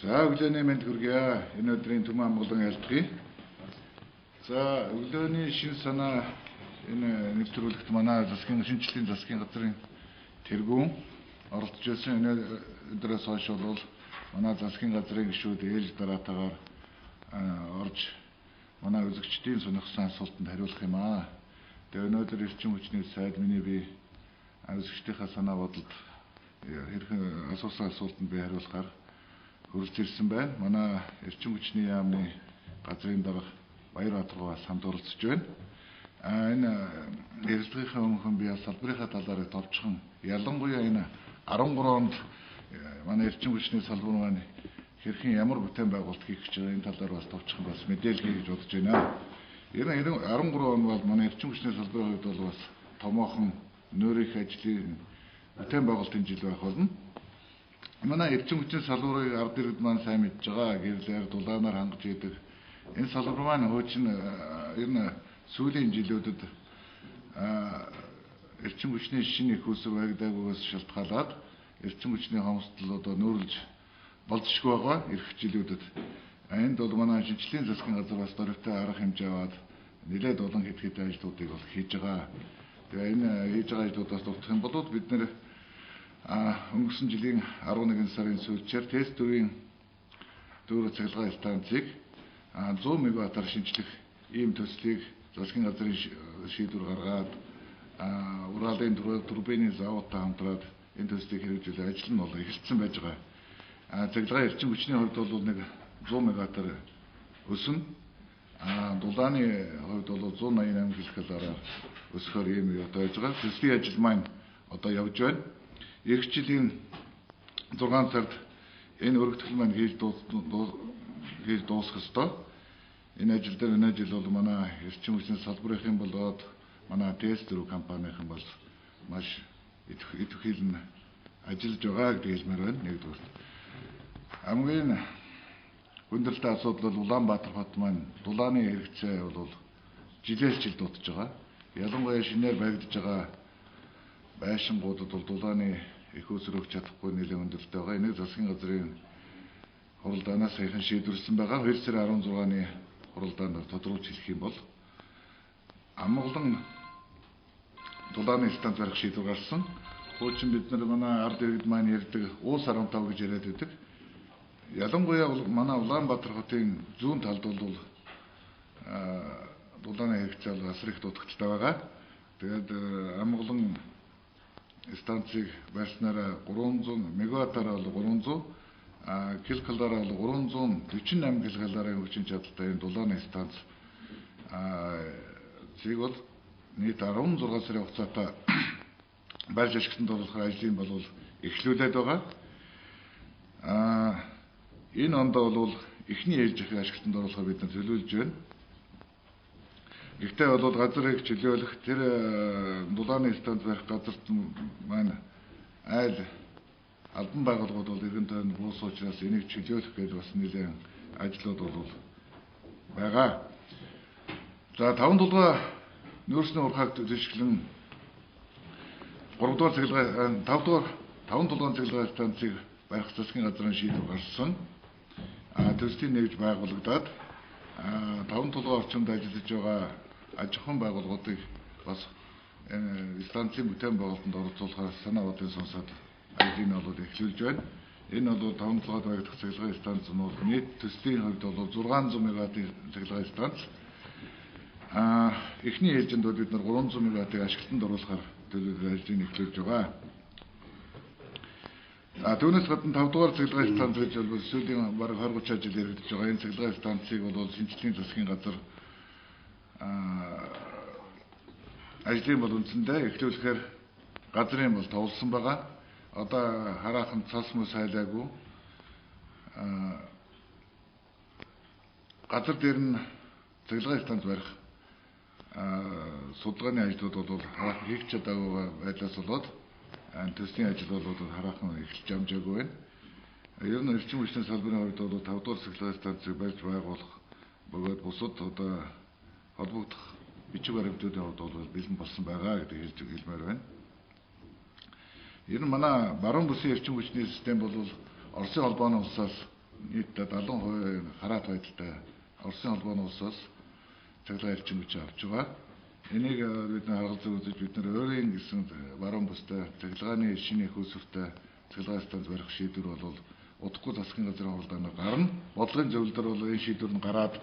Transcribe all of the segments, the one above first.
За өглөөний мэнд хүргэе. Энэ өдрийн Төмөн Монголын ялдгий. За өглөөний шин санаа энэ нэвтрүүлэгт манай шинжлэлийн засгийн газрын тэргүүн оролцож байсан. Энэ өдрөөс хойш бол манай засгийн газрын гишүүд ээлж дараатаагаар орж манай үзэгчдийн сонирхсан асуултанд хариулах юм аа. Тэгээ өнөөдөр эрчим хүчний сайд миний би үзэгчдийнхаа санаа бодолд хэрхэн асуусан асуултанд би хариулахаар хүрэлж ирсэн байна. Манай эрчим хүчний яамны газрын дарга Баярбаатар бас хамт оролцож байна. Энэ ярилцлагынхаа өмнө би салбарынхаа талаар товчхон ялангуяа энэ 13 онд манай эрчим хүчний салбар маань хэрхэн ямар бүтээн байгуулалт хийх гэж байгаа энэ талаар бас товчхон бас мэдээлэл гэж бодож байна. Энэ 13 он бол манай эрчим хүчний салбарын хувьд бол бас томоохон нүүрийн ажлын бүтээн байгуулалтын жил байх болно. Манай эрчим хүчний салбарыг ард иргэд маань сайн мэдж байгаа. Гэрлээр дулаанаар хангаж идэг. Энэ салбар маань хуучин ер нь сүүлийн жилүүдэд эрчим хүчний шинэ их усыг байгдаагүйгээс шалтгаалаад эрчим хүчний хомсдол одоо нүүрлж болзошгүй байгаа эх жилүүдэд. Энд бол манай шинжлэлийн засгийн газар бас дөрвтэй арга хэмжээ аваад нэлээд олон хэд ажлуудыг бол хийж байгаа. Тэгээ энэ хийж байгаа ажлуудаас дурдах юм бол бид нэр өнгөрсөн жилийн 11 сарын сүүлчээр тест төрийн дүүрэг цахилгаан станцыг 100 мегаваттаар шинжлэх ийм төслийг засгийн газрын шийдвэр гаргаад Уралын турбины заводтай хамтраад энэ төслийг хэрэгжүүлэх ажил нь бол эхэлсэн байж байгаа. Цахилгаан эрчим хүчний хувьд бол нэг 100 мегаваттаар өснө. Дулааны хувьд бол 188 киловаттаар өсөхөөр ийм юу тааж байгаа. Төслийн ажил маань одоо явж байна. Эх жилийн 6 сард энэ өргөдөл маань хийж дуусах ёстой. Энэ ажил дээр энэ жил бол манай эрчим хүчний салбарын болоод манай тест-4 компанийн бол маш идэвхжүүлэн ажиллаж байгаа гэж хэлмээр байна. Нэгдүгээр. Хамгийн хүндрэлтэй асуудал бол Улаанбаатар хот маань дулааны хэрэгцээ бол жилээс жил дутж байгаа. Ялангуяа шинээр баригдаж байгаа байшингуудад бол дулааны их усрыг өгч чадахгүй нэлээд хүндрэлтэй байгаа. Энийг засгийн газрын хуралдаанаас саяхан шийдвэрлсэн байгаа. 2 сарын 16-ны хуралдаанд тодруулж хэлэх юм бол амгалан дулааны станц барих шийдвэр гарсан. Хуучин бид нар манай ард иргэд маань ярьдаг уус 15 гэж яриад байдаг. Ялангуяа манай Улаанбаатар хотын зүүн талд бол дулааны хэрэгцээ бол асар их дутагдaltaй байгаа. Тэгээд амгалан станцыг барьснараа 300 мегаваттаар бол 300 килокалораар бол 348 килокалорын хүчин чадалтай энэ дулааны станц зэг бол нийт 16 сарын хугацаатай барьж ашиглалтанд оруулах ажлын бол эхлүүлээд байгаа. Энэ онд бол эхний ээлж ахыг ашиглалтанд оруулахыг бид нар төлөвлөж байна. Гэхдээ бол газрыг чөлөөлөх тэр дулааны станц барих газарт маань айл албан байгууллагууд бол иргэн тойрны буус учраас энийг чөлөөлөх гэж бас нэлээд ажлууд бол байгаа. За 5 дулгаа нөөцийн урхаг төсөөлөн 3 дугаар цэглэгээ 5 дулгаан цэглэгээ станцыг барих засгийн газрын шийдвэр гарсан. Төслийн нэгж байгуулагдаад 5 дулгаан орчимд ажиллаж байгаа аж ахуйн байгууллагуудыг бас станцын бүтээн байгуулалтанд оролцуулахаар санаа бодлын сонсоод ажлыг нь бол эхлүүлж байна. Энэ бол 5 дулгаад баригдах цахилгаан станц нь бол нийт төслийн хувьд бол 600 мегаваттын цахилгаан станц. Эхний ээлжинд бол бид нар 300 мегаваттыг ашиглалтанд оруулахаар төлөвлөсөн ажлыг эхлүүлж байгаа. Түүнээс гадна 5 дугаар цахилгаан станц гэж бол сүүлийн бараг 20-30 жил хэрэгжиж байгаа. Энэ цахилгаан станцыг бол шинжлэлийн засгийн газар ажлын бол үндсэндээ эхлүүлэхээр газрын бол товлсон байгаа. Одоо хараахан цас мөс хайлаагүй. Газар дээр нь цахилгаан станц барих судалгааны ажлууд бол хараахан хийх чадаагүй байдлаас болоод төслийн ажил бол хараахан эхэлж амжаагүй байна. Ер нь эрчим хүчний салбарын хувьд бол 5 дугаар цахилгаан станцыг барьж байгуулах бөгөөд бусад одоо холбогдох бичиг баримтуудын хувьд бол бэлэн болсон байгаа гэдэг хэлмээр байна. Ер нь манай баруун бүсийн эрчим хүчний систем бол Оросын холбооны улсаас нийтдээ 70% хараат байдалтай Оросын холбооны улсаас цахилгаан эрчим хүч авч байгаа. Энийг бид харгалзаж үзэж бид нар өөрийн гэсэн баруун бүстэй цахилгааны шинэ их үүсвэртэй цахилгаан станц барих шийдвэр бол удахгүй засгийн газрын хуралдаанаар гарна. Бодлогын зөвлөлдөр бол энэ шийдвэр нь гараад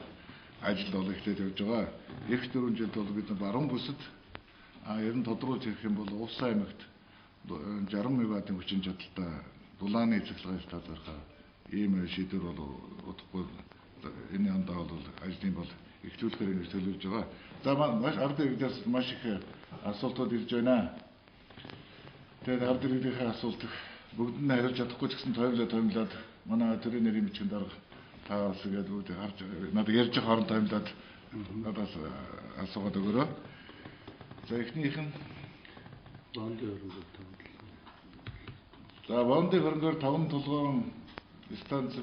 ажил бол эхлээд явж байгаа. Эх 4 жилд бол бид нар баруун бүсэд ер нь тодруулж ирэх юм бол Увс аймагт 60 мегаваттын хүчин чадалтай дулааны цахилгаан станц барих ийм шийдвэр бол удахгүй энэ ондоо бол ажлын бол эхлүүлэхээр ингэж төлөвлөж байгаа. За маш ард иргэдээс маш их асуултууд ирж байна. Тэгээд ард иргэдийн асуулт бүгд нь хариулж чадахгүй ч гэсэн тоомлоод манай төрийн нэрийн бичгийн дарга таас тэгээд бүгд харж надад ярьж хооронд тоомлоод надаас асуугаад өгөөрэй. За эхнийх нь бондын хөрөнгөөр За бондын хөрөнгөөр 5 толгойн станц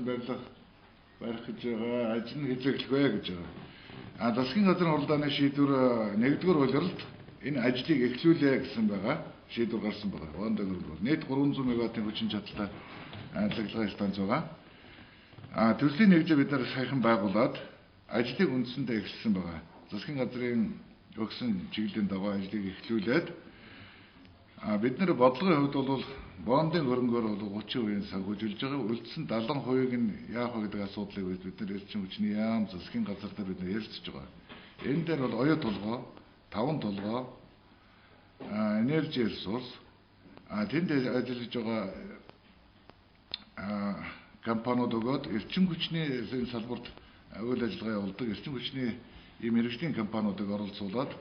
барих гэж байгаа. Ажил нь хэзээ эхлэх вэ гэж байгаа. Засгийн газрын хуралдааны шийдвэр 1-р улиралд энэ ажлыг эхлүүлээ гэсэн байгаа. Шийдвэр гарсан байгаа. Бондын хөрөнгөөр нийт 300 мегаваттын хүчин чадалтай цахилгаан станц байгаа. Төслийн нэгжээ бид нар саяхан байгуулад ажлыг үндсэндээ эхэлсэн байгаа. Засгийн газрын өгсөн чиглэлийн дагуу ажлыг эхлүүлээд бид нар бодлогын хувьд бол бондын хөрөнгөөр бол 30% санхүүжилж байгаа. Үлдсэн 70%-ийг нь яах вэ гэдэг асуудлыг бид нар эрчим хүчний яам засгийн газар дээр бид нар ярилцж байгаа. Энэ дээр бол оюу толгой, 5 толгой, энержи ресурс, тэнд ажиллаж байгаа компаниуд өгөөд эрчим хүчний салбарт үйл ажиллагаа явуулдаг эрчим хүчний ийм мэргэжлийн компаниудыг оролцуулаад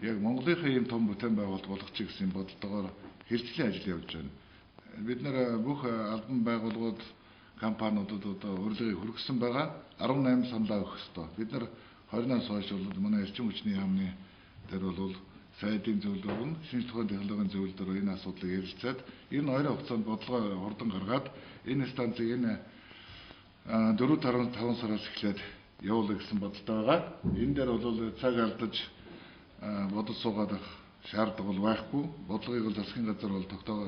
яг Монголынхаа ийм том бүтээн байгуулалт болгочих гэсэн бодолтойгоор хэлцлийн ажил явуулж байна. Бид нар бүх албан байгууллагууд компаниудад одоо урилгыг хүргэсэн байгаа. 18 саналаа өгөх ёстой. Бид нар 20-наас хойш бол манай эрчим хүчний яамны дээр бол сайдын зөвлөлөөр нь шинжлэх ухааны технологийн зөвлөлөөр энэ асуудлыг ярилцаад энэ хоёрын хугацаанд бодлогоо хурдан гаргаад энэ станцыг энэ 4.5 сараас эхлээд явуулах гэсэн бодолтой байгаа. Энэ дээр бол цаг алдаж бодож суугаад шаардлага бол байхгүй. Бодлогыг бол засгийн газар бол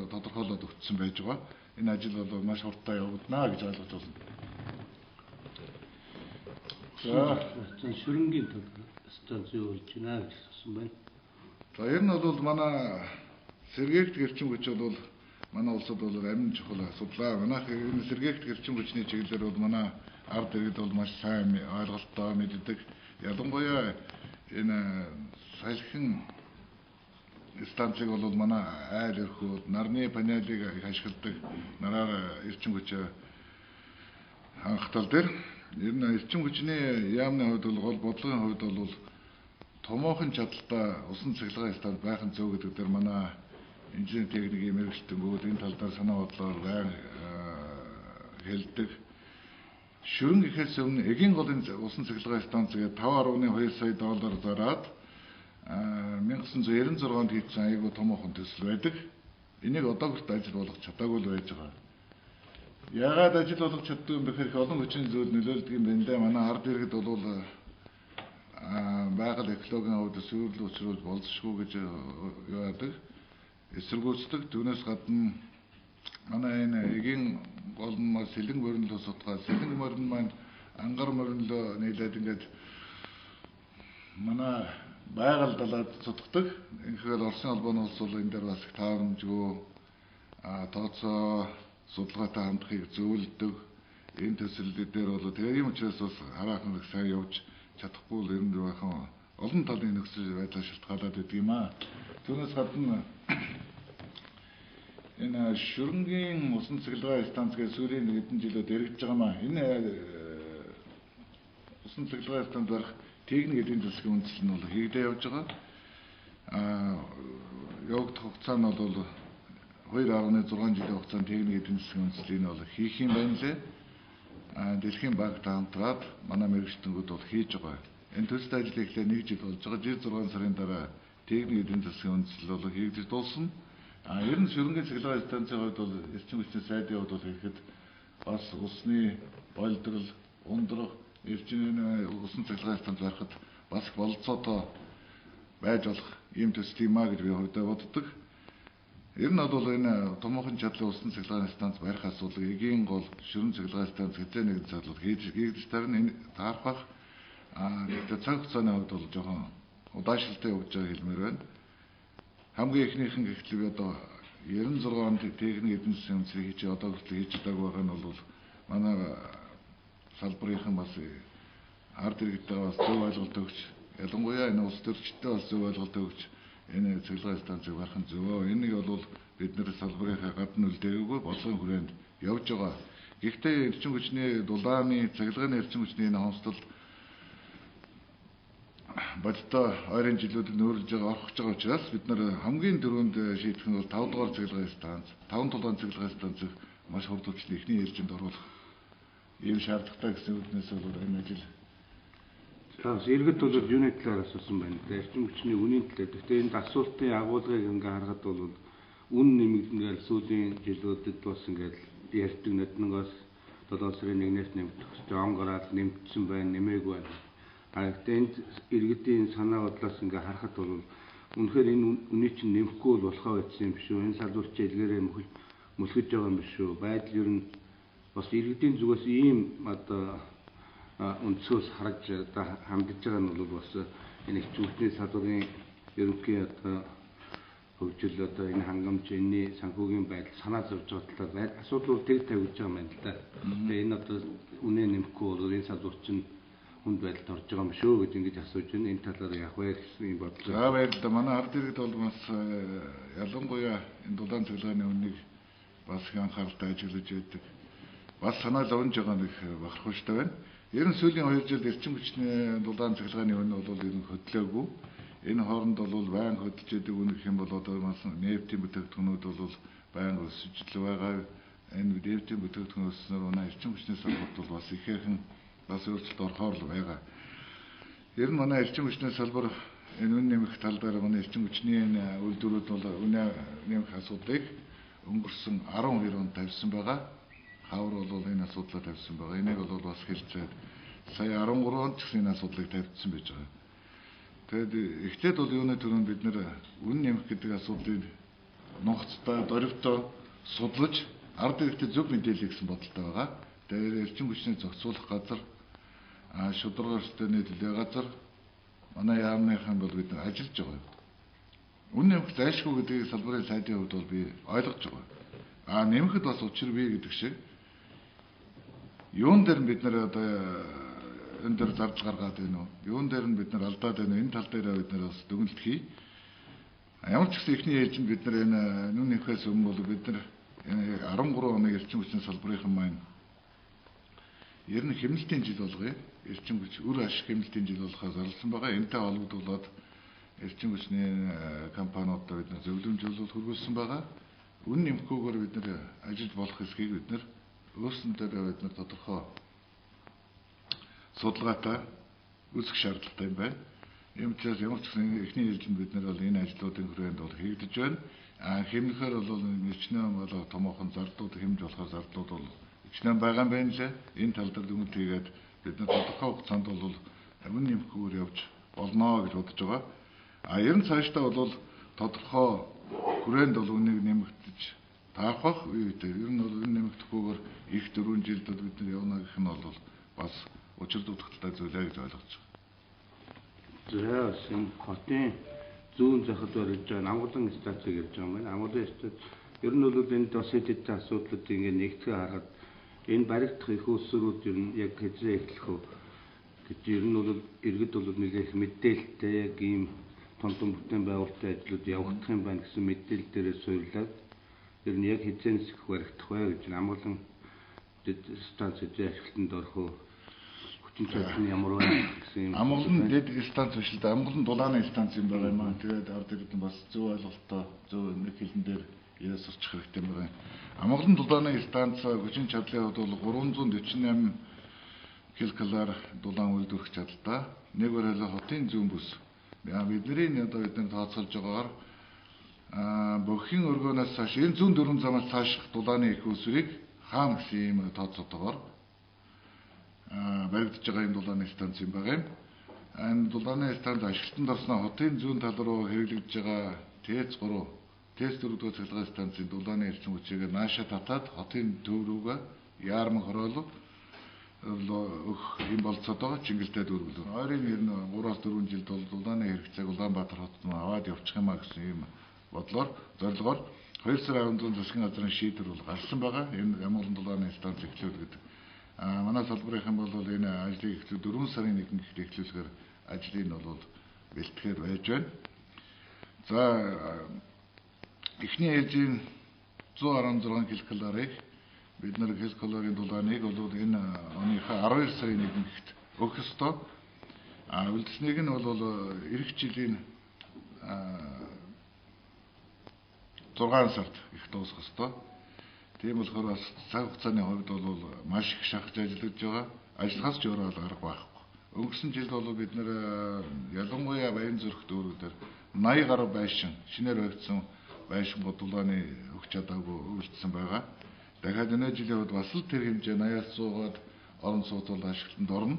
тодорхойлоод өгсөн байж байгаа. Энэ ажил бол маш хурдтай явагдана гэж ойлгож байна. За шүрэнгийн станц юу болж байна гэж асуусан байна. За ер нь бол манай сэргээгт эрчим хүч бол манай улсад бол амин чухал асуудал. Манайх энэ сэргээгт эрчим хүчний чиглэлээр бол манай ард иргэд бол маш сайн ойлголттой мэддэг. Ялангуяа энэ салхин станцыг бол манай айл өрхүүд нарны панелыг ашигладаг нараар эрчим хүч хангалтал дээр ер нь эрчим хүчний яамны хувьд бол гол бодлогын хувьд бол томоохон чадaltaй усан цахилгаан станц байх нь зөв гэдэг дээр манай инженери техникийн мэргэжилтэнгүүд энэ тал дээр санаа бодлоор байн хэлдэг. Шүрэн гэхээс өмнө эгийн голын усан цахилгаан станцыг 5.2 сая доллар зараад 1996 онд хийсэн айгүй томоохон төсөл байдаг. Энийг одоо хүртэл ажил болгох чадаагүй л байж байгаа. Яагаад ажил болгох чаддгүй юм бэ гэхээр олон хүчин зүйл нөлөөлдөг юм байна. Манай ард иргэд бол байгаль экологийн хувьд сүйрэл учруулж болзошгүй гэж яадаг. Эсэргүүцдэг. Түүнээс гадна манай энэ эгийн гол нь сэлэн мөрөнлөө сутгаа. Сэлэн мөрөн маань ангар мөрөнлөө нийлээд ингээд манай байгаль далаад цутгадаг. Инхээр Оросын холбооны улс бол энэ дээр бас таарамжгүй тооцоо судалгаатай хандахыг зөвлөдөг. Энэ төсөлдөр бол тэгээ юм учраас бас хараахан их сайн явж чадахгүй л ер нь бахан олон талын нөхцөл байдал шалтгаалаад байдаг юм аа. Түүнээс гадна энэ шүрэнгийн усан цахилгаан станц гэж сүүлийн хэдэн жилүүд эргэж байгаа маа. Энэ усан цахилгаан станц барих техник эдийн засгийн үндэслэл нь бол хийгдээ явж байгаа. Явагдах хугацаа нь бол 2.6 жилийн хугацаанд техник эдийн засгийн үндэслэл нь бол хийх юм байна лээ. Дэлхийн банктай хамтраад манай мэргэжилтэнгүүд бол хийж байгаа. Энэ төсөл ажлыг эхлээ 1 жил болж байгаа. 6 сарын дараа техник эдийн засгийн үндэслэл бол хийгдэж дуусна. Ер нь шүрэнгийн цахилгаан станцын хувьд бол эрчим хүчний сайдын хувьд бол ихэд бас усны боловсрол, ундрах, эрчимийн усан цахилгаан станц барихад бас болцоотой байж болох ийм төсөл юм а гэж би хувьдаа боддог. Ер нь бол энэ томоохон чадлын усан цахилгааны станц барих асуудал, эгийн гол ширүүн цахилгааны станц хэзээ нэгэн задлууд хийгдэж тарин энэ таарах. Гэхдээ цаг хугацааны хувьд бол жоохон удаашралтай явж байгааг хэлмээр байна. Хамгийн ихнийх нь гэхтэл би одоо 96 онд техник эдийн засгийн үндэслэл хийж одоо хүртэл хийж чадаагүй байгаа нь бол манай салбарынхан бас ард иргэдээ бас зөв ойлголт өгч, ялангуяа энэ улс төрчдөө бас зөв ойлголт өгч энэ цахилгаан станцыг барах нь зөв. Энийг бол бид нэр салбарынхаа гадна үлдээгээгүй бодлогын хүрээнд явж байгаа. Гэхдээ эрчим хүчний дулааны цахилгааны эрчим хүчний энэ хомсдол бодтой ойрын жилүүдэд нөөрлөж байгаа орхож байгаа учраас бид нар хамгийн дөрөнд шийдэх нь бол 5 дугаар цахилгаан станц, 5 тулгаан цахилгаан станцыг маш хурдчлан эхний ээлжинд оруулах ийм шаардлагатай гэсэн үгнээс бол энэ ажил. Бас иргэд бол юуны талаар асуусан байна. Эрчим хүчний үнийн талаар. Гэхдээ энд асуултын агуулгыг ингээ харахад бол үн нэмэгдэнгээл сүүлийн жилүүдэд бас ингээд ярьдаг нэгнээс 7 сарын 1-ээс нэмэгдэх хэвээр он гараад нэмэгдсэн байна, нэмээгүй байна. Гэхдээ энд иргэдийн санаа бодлоос ингээ харахад бол үнэхээр энэ үнийг чинь нэмэхгүй бол болохоо байсан юм биш үү? Энэ салбарч илгээрээ мөлхөж байгаа юм биш үү? Байдал ер нь бас иргэдийн зүгээс ийм одоо өнцгөөс харж одоо хандж байгаа нь бол бас энэ хэвчүүлтний салбарын ерөнхий одоо хөгжил одоо энэ хангамж энэний санхүүгийн байдал санаа зовж байгаа талаар асуудал тэг тавьж байгаа юм байна л да. Тэгээ энэ одоо үнэ нэмэхгүй бол энэ салбар чинь хүнд байдалд орж байгаа юм шүү гэж ингэж асууж байна. Энэ талаар яг вэ гэсэн юм бодлоо. За баярлалаа. Манай ард иргэд бол бас ялангуяа энэ дулаан цахилгааны үнийг бас их анхааралтай ажиглаж байдаг. Бас санаа зовж байгаа нэг бахархуйчтай байна. Ер нь сүүлийн 2 жилд эрчим хүчний дулаан цахилгааны үн бол ер нь хөдлөөгүй. Энэ хооронд бол байн хөдөлж идэг үн гэх юм бол одоо бас нефтийн бүтээгдэхүүнүүд бол байн өсөж л байгаа. Энэ нефтийн бүтээгдэхүүн өсснөөр манай эрчим хүчний салбарт бол бас ихээхэн бас өөрчлөлт орохоор л байгаа. Ер нь манай эрчим хүчний салбар энэ үн нэмэх тал дээр манай эрчим хүчний энэ үйлдвэрүүд бол үнэ нэмэх асуудлыг өнгөрсөн 12 онд тавьсан байгаа. Хавар бол энэ асуудлаа тавьсан байгаа. Энийг бол бас хэлцээд сая 13 онд ч энэ асуудлыг тавьсан байж байгаа. Тэгэд эхлээд бол юуны төрөнд бид нэр үн нэмэх гэдэг асуудлыг нухацтай, дөрвтөө судлаж ард иргэдэд зөв мэдээлэл гэсэн бодолтой байгаа. Тэгээд эрчим хүчний зохицуулах газар, шударга өртөөний төлөө газар манай яамныхан бол бид ажиллаж байгаа. Үн нэмэх зайлшгүй гэдгийг салбарын сайдын хувьд бол би ойлгож байгаа. Нэмэхэд бас учир бий гэдэг шиг юун дээр бид нэр одоо энэ дээр зарж гаргаад байна уу? Юун дээр нь бид нар алдаад байна уу? Энэ тал дээр бид нар бас дүгнэлт хий. Ямар ч гэсэн эхний ээлжинд бид нар энэ нүн нэмэхээс өмнө бол бид нар 13 оны эрчим хүчний салбарынхан маань ер нь хэмнэлтийн жил болгоё. Эрчим хүч үр ашиг хэмнэлтийн жил болохоос зарласан байгаа. Энтэй холбогдуулаад эрчим хүчний компаниудад бид нар зөвлөмжлөл хөрвүүлсэн байгаа. Үн нэмэхгүйгээр бид нар ажиллаж болох эсхийг бид нар өөрсөндөө бид нар тодорхой судалгаатай үүсгэх шаардлагатай юм байна. Ийм учраас ямар ч гэсэн эхний ээлжинд бид нар бол энэ ажлуудын хүрээнд бол хийгдэж байна. Хэмнэхээр бол нэчнээн бол томоохон зардлууд хэмж болохоор зардлууд бол нэчнээн байгаа юм байна лээ. Энэ тал дээр дүгнэлт хийгээд бид нар тодорхой хугацаанд бол амин нэмэхгүйгээр явж болно гэж бодож байгаа. Ер нь цаашдаа бол тодорхой хүрээнд бол үнийг нэмэгдэж таах үедээ ер нь бол үн нэмэгдэхгүйгээр их 4 жилд бид нар явна гэх нь бол бас учир дутагдaltaй зүйлээ гэж ойлгож байгаа. За энэ хотын зүүн захад барьж байгаа Амгалан станцыг ярьж байгаа юм байна. Амгалан станц ер нь бол энд бас хэд хэдэн асуудлууд ингээд нэгтгэж харахад энэ баригдах их усрууд ер нь яг хэзээ эхлэх вэ гэж ер нь бол иргэд бол нэлээх мэдээлэлтэй яг ийм том бүтээн байгуулалтын ажлууд явагдах юм байна гэсэн мэдээлэл дээрээ суйрлаад ер нь яг хэзээ нисэх баригдах вэ гэж Амгалан станц хэзээ ашиглалтанд орох вэ? Хүчин чадал нь ямар байна гэсэн юм. Амгалан дэд станц биш л да Амгалан дулааны станц юм байгаа юм аа. Тэгээд ард иргэд нь бас зөв ойлголттой зөв нэг хэлэн дээр яриа сурчих хэрэгтэй байгаа юм. Амгалан дулааны станц хүчин чадлын хувьд бол 348 ккл дулаан үйлдвэрлэх чадaltaй. Нэг барилга хотын зүүн бүс. Бидний одоо бид нар тооцоолж байгаагаар Бохин өргөнөөс цааш энэ зүүн дөрвөн замаас цааших дулааны их усрыг хаана гэсэн юм тооцоотойгоор баригдаж байгаа энэ дулааны станц юм байгаа юм. Энэ дулааны станц ашиглалтанд орсноо хотын зүүн тал руу хэрэглэгдэж байгаа ТЭЦ 3 ТЭС 4-р цахилгаан станцын дулааны эрчим хүчийг нааша татаад хотын төв рүүгээ яарман хороолох ийм болцоод байгаа Чингэлтэй дүүргэлөө. Ойрын ер нь 3-4 жилд бол дулааны хэрэгцээг Улаанбаатар хотод аваад явчих юмаа гэсэн ийм бодлоор зорилгоор 2 сарын 14-нд засгийн газрын шийдвэр бол гарсан байгаа. Энэ Ямгалан дулааны станц эхлүүл гэдэг. Манай салбарынхан бол энэ ажлыг 4 сарын 1-нд эхлүүлэхээр ажлыг нь бол бэлтгэхээр байж байна. За эхний ээлжийн 116 ккал-ыг бид нар ккал-ын дулааныг бол энэ оныхаа 12 сарын 1-нд өгөх ёстой. Үлдсэнийг нь бол эх жилийн 6 сард их дуусгах ёстой. Тийм болохоор бас цаг хугацааны хувьд бол маш их шахаж ажиллаж байгаа. Ажиллахаас ч өөрөө арга байхгүй. Өнгөрсөн жилд бол бид нэр ялангуяа Баян зүрх дүүрүүдээр 80 гаруй байшин шинээр баригдсан байшин дулааны өгч чадаагүй үлдсэн байгаа. Дахиад энэ жилийн хувьд бас л тэр хэмжээ 80-аас 100-аад орон сууцуул ашиглалтанд орно.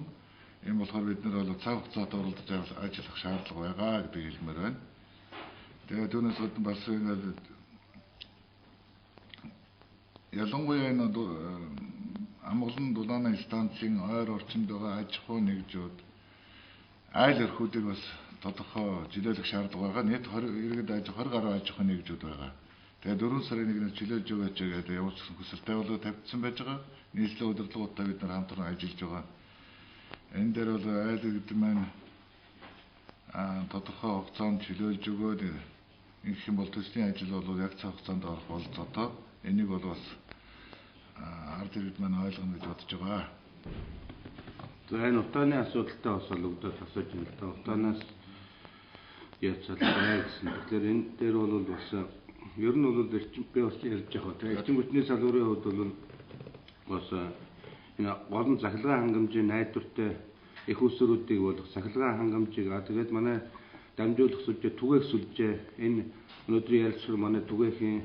Ийм болохоор бид нар бол цаг хугацаатай уралдаж ажиллах шаардлага байгаа гэдгийг хэлмээр байна. Тэгээд түүнээс гадна бас ялангуяа энэ Амгалан дулааны станцын ойр орчинд байгаа аж ахуй нэгжүүд айл өрхүүдийг бас тодорхой чөлөөлөх шаардлага байгаа. Нийт 20 гаруй аж ахуй нэгжүүд байгаа. Тэгээд 4 сарын 1-нд чөлөөлж өгөөч гэдэг ямар ч хүсэлтэй болоо тавьчихсан байж байгаа. Нийслэлийн удирдлагуудтай бид нар хамтран ажиллаж байгаа. Энэ дээр бол айл гэдэг маань тодорхой хугацаанд чөлөөлж өгөөд ингэх юм бол төслийн ажил бол яг цаг хугацаанд орох болцоотой. Энийг бол бас ард иргэд маань ойлгоно гэж бодож байгаа. За энэ утааны асуудалтай бас олгодод асууж байна л да. Утаанаас яцалбай гэсэн. Тэгэхээр энэ дээр бол бас ер нь бол эрчим би бас ярьж байгаа. Тэгээ эрчим хүчний салбарын хувьд бол бас энэ олон захилгаан хангамжийн найдвартай их усруудыг болох захилгаан хангамжийг тэгээд манай дамжуулах сүлжээ түгээх сүлжээ энэ өнөөдрийн ярилцлага манай түгээхийн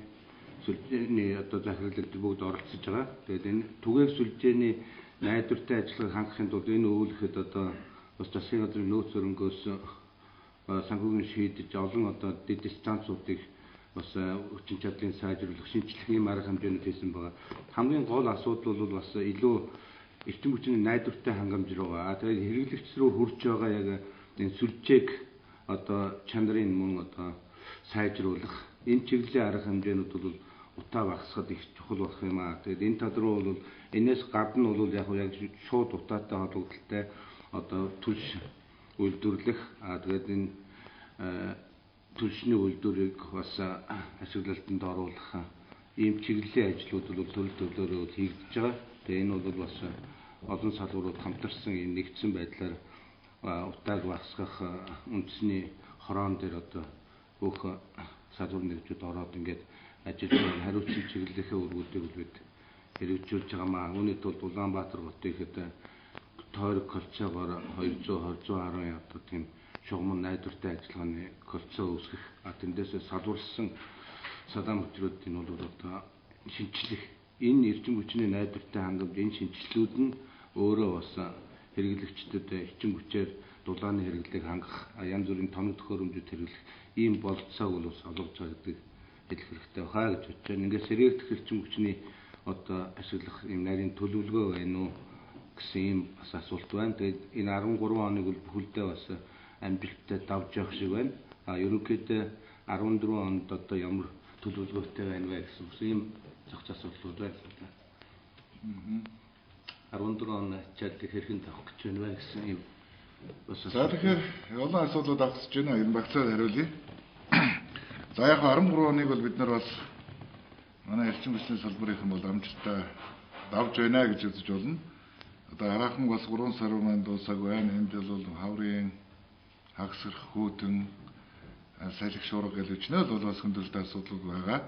сүлжээний одоо захирлалд бүгд оролцож байгаа. Тэгээд энэ түгээх сүлжээний найдвартай ажиллагааг хангахын тулд энэ өвлөхөд одоо бас засгийн газрын нөөц хөрөнгөөс санхүүгийн шийдэж олон одоо дэд станцуудыг бас хүчин чадлын сайжруулах шинжилэх ийм арга хэмжээнүүд хийсэн байгаа. Хамгийн гол асуудал бол бас илүү эрчим хүчний найдвартай хангамж руу тэгээд хэрэглэгч рүү хүрч байгаа яг энэ сүлжээг одоо чанарын мөн одоо сайжруулах энэ чиглэлийн арга хэмжээнүүд бол утаа багасгахад их чухал болох юм аа. Тэгээд энэ тал руу бол энэс гадна бол яг шууд утаатай холбогдолтой одоо түлш үйлдвэрлэх тэгээд энэ түлшний үйлдвэрийг бас ашиглалтанд оруулах ийм чиглэлийн ажлууд бол төрөл төрлөөрөө хийгдэж байгаа. Тэгээд энэ бол бас олон салбарууд хамтарсан ийм нэгдсэн байдлаар утааг багасгах үндэсний хороон дээр одоо бүх салбар нэгжүүд ороод ингээд ажиллаж хариуцсан чиглэлийн өргүүдийг бид хэрэгжүүлж байгаамаа. Үүнийд бол Улаанбаатар хотын ихэд тойрог колцоогоор 200-210 одоо тийм шугамн найдвартай ажиллагааны колцоо үүсгэх тэндээсээ салварсан садам хүчрүүдийн бол одоо шинжлэх энэ эрчим хүчний найдвартай хангамж энэ шинжилгүүд нь өөрөө бас хэрэглэгчдэд эрчим хүчээр дулааны хэрэглээг хангах янз бүрийн тоног төхөөрөмжөд хэрэглэх ийм болцоог бол бас олгож байгаа гэдэг хэлэх хэрэгтэй хаа гэж бодож байна. Ингээд сэргээгдэх эрчим хүчний одоо ашиглах ийм нарийн төлөвлөгөө байна уу гэсэн ийм бас асуулт байна. Тэгээд энэ 13 оныг бол бүхэлдээ бас амжилттай давж явах шиг байна. Ерөнхийдөө 14 онд одоо ямар төлөвлөгөөтэй байна вэ гэсэн ийм зохиц асуудлууд байна. 14 он ачаад хэрхэн тавих гэж байна вэ гэсэн ийм бас. За тэгэхээр олон асуудлууд авчиж байна. Энэ багцаад хариулъя. За яг 13 оныг бол бид нар бас манай эрчим хүчний салбарынхан бол амжилттай давж байна гэж үзэж болно. Одоо хараахан бас 3 сар маань дуусаг байна. Энд бол хаврын хагасрах хүйтэн салхи шуурга гэж үчнэл бол бас хүндрэлтэй асуудал байгаа.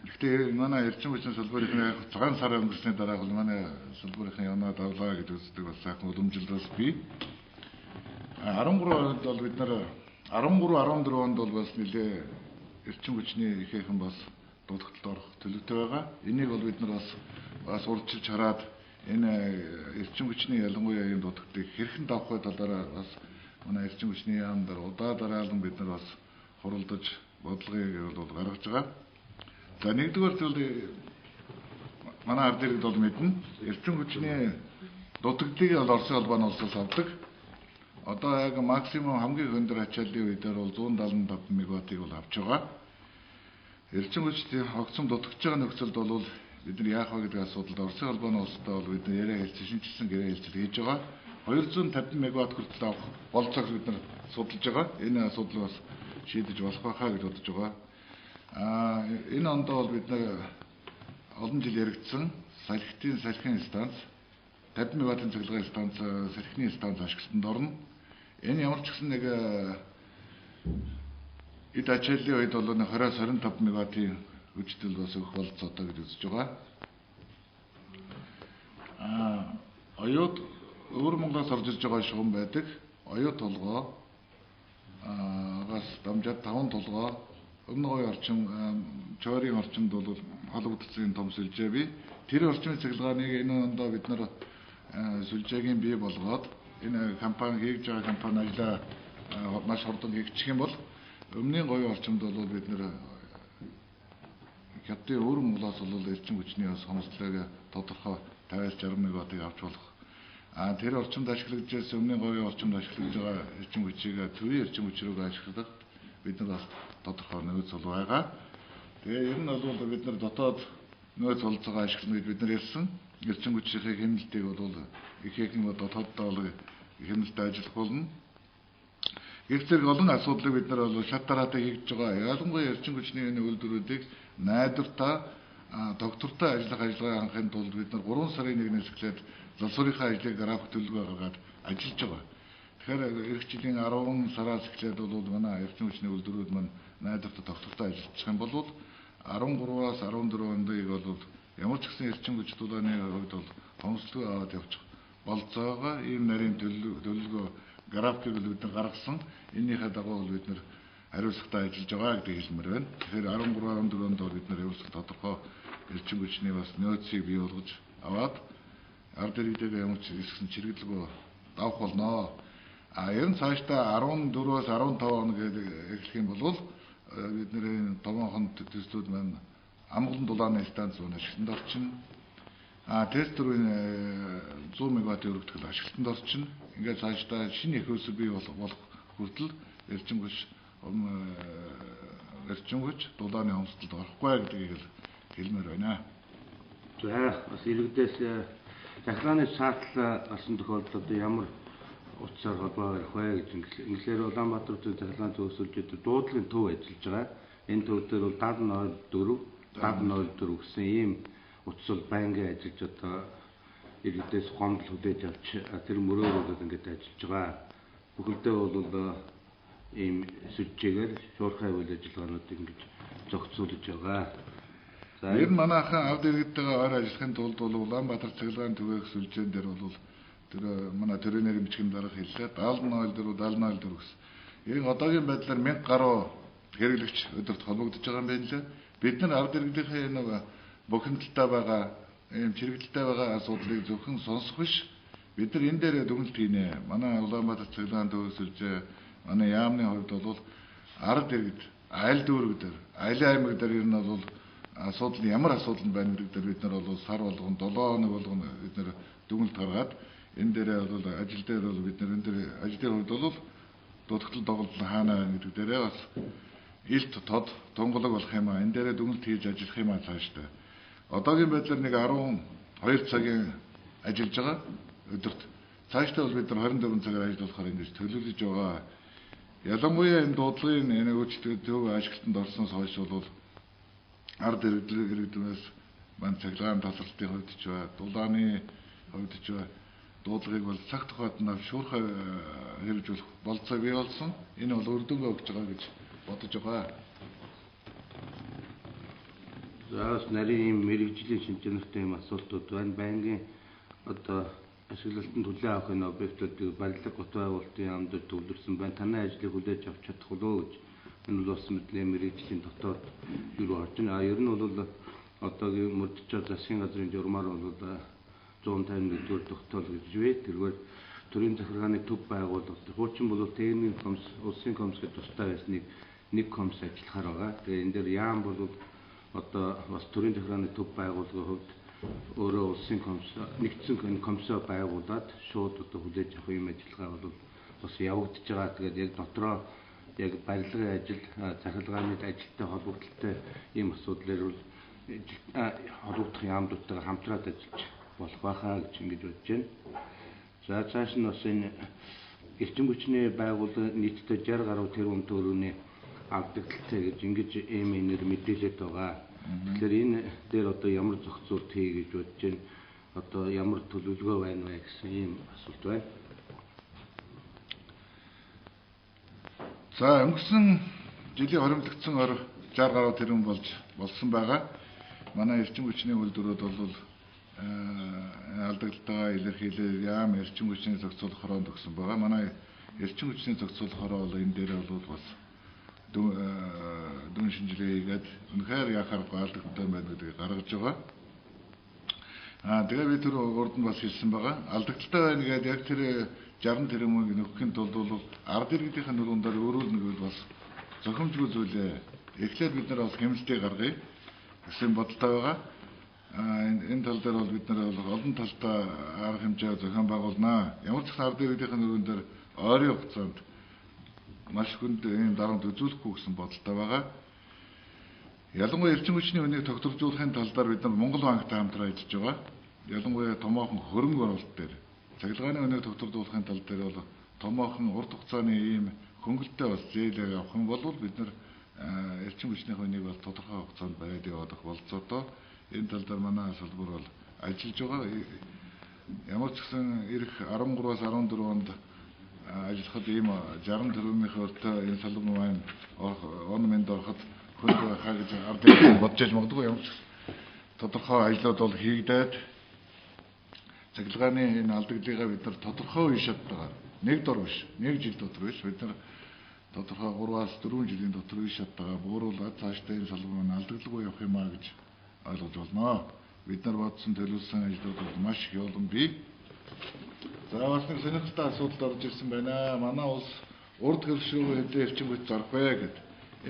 Гэхдээ манай эрчим хүчний салбарынхан яг цагаан сар өнгөрсний дараа бол манай салбарынхан явнаа давлаа гэж үздэг бас сайхан уламжилдаас бий. 13 онд бол бид нар 13-14 онд бол бас нэлээ эрчим хүчний ихээхэн бас дутагдлалд орох төлөвтэй байгаа. Энийг бол бид нар бас урьдчилж хараад энэ эрчим хүчний ялангуяа ийм дутагдлыг хэрхэн давах талаараа бас манай эрчим хүчний яамдаар удаа дараалан бид нар бас хуралдаж бодлогыг бол гаргаж байгаа. За нэгдүгээр бол манай ард иргэд бол мэднэ. Эрчим хүчний дутагдлыг бол Оросын холбоо нь улсаас авдаг. Одоо яг максимум хамгийн өндөр ачааллын үедээр бол 175 мегаваттыг бол авч байгаа. Эрчим хүчтэй огцом дутагч байгаа нөхцөлд бол бид нар яах вэ гэдэг асуудалд Оросын холбооны улстай бол бид нар яриа хэлсэн, шинжилсэн гэрээ хэлцэл хийж байгаа. 250 мегаватт хүртэл авах болцоог бид нар судалж байгаа. Энэ асуудал бас шийдэж болох байхаа гэж бодож байгаа. Энэ онд бол бид нар олон жил яригдсан салхины станц 50 мегаваттын цахилгаан станц салхины станц ашиглалтанд орно. Энэ ямар ч гэсэн нэг эд ачааллын үед бол 20-25 мегаваттын хүчтэй бас өгөх болцоотой гэж үзэж байгаа. Оюут өвөр Монголоос орж ирж байгаа шугам байдаг. Оюут толгой газ дамжаад 5 толгой өмнө гоё орчим чойрын орчимд бол холбогдсон том сүлжээ бий. Тэр орчмын цахилгааныг энэ ондоо бид нар сүлжээгийн бий болгоод энэ компани хийж байгаа компани ажлаа маш хурдан хийчих юм бол өмнөний гоё орчимд бол бид нар хятадын өвөр Монголоос бол эрчим хүчний бас хомсдлыг тодорхой 50-60 мегаваттыг авч болох. Тэр орчимд ашиглаж байсан өмнөний гоё орчимд ашиглаж байгаа эрчим хүчийг төвийн эрчим хүч рүү ашиглах бид нар бас тодорхой нөөц бол байгаа. Тэгээ ер нь бол бид нар дотоод нөөц болцоогоо ашиглана гэж бид нар ярьсан. Эрчим хүчийн хэмнэлтийг бол их хэдэн дотооддоо бол хэмнэлтэд ажиллах болно. Их зэрэг олон асуудлыг бид нар бол шат дараатай хийж байгаа. Ялангуяа эрчим хүчний энэ үйлдвэрүүдийг найдвартай доктортой ажиллах ажиллагаа хангахын тулд бид нар 3 сарын 1-ээс эхлээд засварынхаа ажлыг график төлөвлөгөө гаргаад ажиллаж байгаа. Тэгэхээр эх жилийн 10 сараас эхлээд бол манай эрчим хүчний үйлдвэрүүд маань найдвартай доктортой ажиллах юм бол 13-аас 14 ондыг бол ямар ч гэсэн эрчим хүч тулааны хувьд бол хомсдолгүй аваад явчих болцоогоо ийм нарийн төлөвлөгөө графикийг бид нар гаргасан. Энийхээ дагуу бид нар хариуцлагатай ажиллаж байгаа гэдэг хэлмээр байна. Тэгэхээр 13-14 онд бид нар явуулсан тодорхой эрчим хүчний бас нөөцийг бий болгож аваад ард иргэдэд ямар ч хэсгэн чирэгдэлгүй давах болно. Ер нь цаашдаа 14-өөс 15 он гэдэг эхлэх юм бол бидний томоохон төслүүд маань амгалан дулааны станц ашиглалтанд орчин. Тест төрийн 100 мегаваттын өргөдөл ашиглалтанд орчин. Ингээд цаашдаа шинэ их өсөв бий болох хүртэл эрчим хүч дулааны хомсдолд орохгүй гэдгийг хэлмээр байна. За бас иргэдээс захиргааны шаардлага гарсан тохиолдолд ямар утсаар холбоо ярих вэ гэж инглээр Улаанбаатар хотын захиргааны зөвлөлтөд дуудлагын төв ажиллаж байгаа. Энэ төв дээр бол 7004 гэсэн ийм утас бол байнгын ажиллаж одоо иргэдээс гомдол хүлээж авч тэр мөрөөрөд ингээд ажиллаж байгаа. Бүхэлдээ бол ийм сүлжээгээр шуурхай үйл ажиллагаануудыг ингэж зохицуулж байгаа. За ер нь манайхан ард иргэдтэйгээ ойр ажиллахын тулд бол Улаанбаатар цахилгаан төвөөх сүлжээн дээр бол тэр манай төрөнөрийн бичгийн дарга хэллээ 7004 7004 гэсэн. Энэ одоогийн байдлаар 1000 гаруй хэрэглэгч өдөрт холбогдож байгаа юм байна лээ. Бид нар ард иргэдийнхээ нэг бухимдалтай байгаа, ийм чирэгдэлтэй байгаа асуудлыг зөвхөн сонсох биш. Бид нар энэ дээр дүгнэлт хийнэ. Манай Улаанбаатар цахилгаан төвөөх сүлжээ манай яамны хувьд бол ард иргэд, айл дүүрэг дээр, айлын аймаг дээр ер нь бол асуудал ямар асуудал байна гэдэг бид нар бол сар болгон 7 хоног болгон бид нар дүгнэлт гаргаад энэ дээрээ бол ажил дээр бол бид нар энэ дээр ажлын хувьд бол дутагдал доголдол хаана байна гэдэг дээрээ бас илт тод тунгалаг болох юм аа. Энэ дээрээ дүгнэлт хийж ажиллах юм аа цаашдаа. Одоогийн байдлаар нэг 12 цагийн ажиллаж байгаа өдөрт. Цаашдаа бол бид нар 24 цагаар ажиллахаар ингэж төлөвлөж байгаа. Ялангуяа энэ дуудлагын энэ өөрчлөлтөд төв ашиглалтанд орсноос хойш бол ард иргэдээс маань цахилгаан тасралтын хувьд ч бай, дулааны хувьд ч бай дуудлагыг бол цаг тухайд нь шуурхай хэрэгжүүлэх болцоо бий болсон. Энэ бол үр дүнгээ өгч байгаа гэж бодож байгаа. Заас нарийн мэрэгжлийн шинжлэхтэй юм асуултууд байна. Байнгын одоо ашиглалтанд хүлээн авах энэ объектуудыг барилга гот байгуулалтын яамд төвлөрсөн байна. Танай ажлыг хүлээж авч чадах уу гэж энэ бол бас мэдээ мэрэгжлийн дотоод юу орж байна. Ер нь бол одоогийн мөрдөж засгийн газрын журмаар бол 151-р тогтоол гэж вэ. Тэргээр төрийн захиргааны төв байгуулалт хуучин бол техникийн комисс, улсын комисс гэж тустай байсныг нэг комисс ажиллахаар байгаа. Тэгээ энэ дээр яам бол одоо бас төрийн захиргааны төв байгууллагын хувьд өөрөө улсын комисс нэгдсэн комиссоо байгуулад шууд одоо хүлээж авах юм ажиллагаа бол бас явагдаж байгаа. Тэгээд яг дотроо яг барилгын ажил, захиргааны ажилтай холбогдолтой ийм асуудлаар бол холбогдох яамдуудтайгаар хамтраад ажиллаж болох байхаа гэж ингэж бодож байна. За цааш нь бас энэ эрчим хүчний байгууллага нийтдээ 60 гаруй тэрбум төгрөгийн алдагдaltaй гэж ингэж нэр мэдээлээд байгаа. Тэгэхээр энэ дээр одоо ямар зохицуулт хий гэж бодож байна. Одоо ямар төлөвлөгөө байна вэ гэсэн ийм асуулт байна. За өнгөрсөн жилийн хоримтлогдсон 60 гаруй тэрбум болсон байгаа. Манай эрчим хүчний үйлдвэрүүд бол алдагдaltaгаа илэрхийлэл яам эрчим хүчний зохицуулах хороонд өгсөн байгаа. Манай эрчим хүчний зохицуулах хороо бол энэ дээр бол бас дүн шинжилгээ хийгээд үнэхээр яхаар алдагдaltaй байна гэдгийг гаргаж байгаа. Тэгээ би тэр урд нь бас хэлсэн байгаа. Алдагдaltaй байна гэдэг яг тэр 60 тэрбумыг нөхөхийн тулд бол ард иргэдийн нуруунд дээр өөрөөр нэг бас зохимжгүй зүйлээ эхлээд бид нар бас хэмжлтийг гаргая гэсэн бодолтой байгаа. Энэ тал дээр бол бид нар олон талтай арга хэмжээ зохион байгуулнаа. Ямар ч гэсэн ард иргэдийн нуруунд дээр ойрын хугацаанд маш хүнд ийм дарамт үзүүлэхгүй гэсэн бодолтой байгаа. Ялангуяа эрчим хүчний үнийг тогтворжуулахын тал дээр бид нар Монгол банктай хамтран ажиллаж байгаа. Ялангуяа томоохон хөрөнгө оруулалт дээр цахилгааны үнийг тогтворжуулахын тал дээр бол томоохон урт хугацааны ийм хөнгөлөлтөй бас зээлээ авах юм бол бид нар эрчим хүчний үнийг бол тодорхой хугацаанд бариад явах болцоотой. Энэ тал дээр манай салбар бол ажиллаж байгаа. Ямар ч гэсэн ирэх 13-аас 14 онд ажиллахад ийм 60 тэрбумын өртөө энэ салбар маань он мэнд ороход хүнд байхаа гэж ард иргэд бодож иж магадгүй. Ямар ч тодорхой ажлууд бол хийгдээд цахилгааны энэ алдагдлыг бид нар тодорхой үе шатгаар нэг дор биш, нэг жил дотор биш бид нар тодорхой 3-аас 4 жилийн дотор үе шатгаа бууруулаад цаашдаа энэ салбар маань алдагдлгүй явах юмаа гэж ойлгож болно. Бид нар бодсон төлөвлөсөн ажлууд бол маш их явуулан бий. За бас нэг сонирхолтой асуудал орж ирсэн байна. Манай улс урд хөршрөө хэдэн эрчим хүч зарах вэ гэдэг.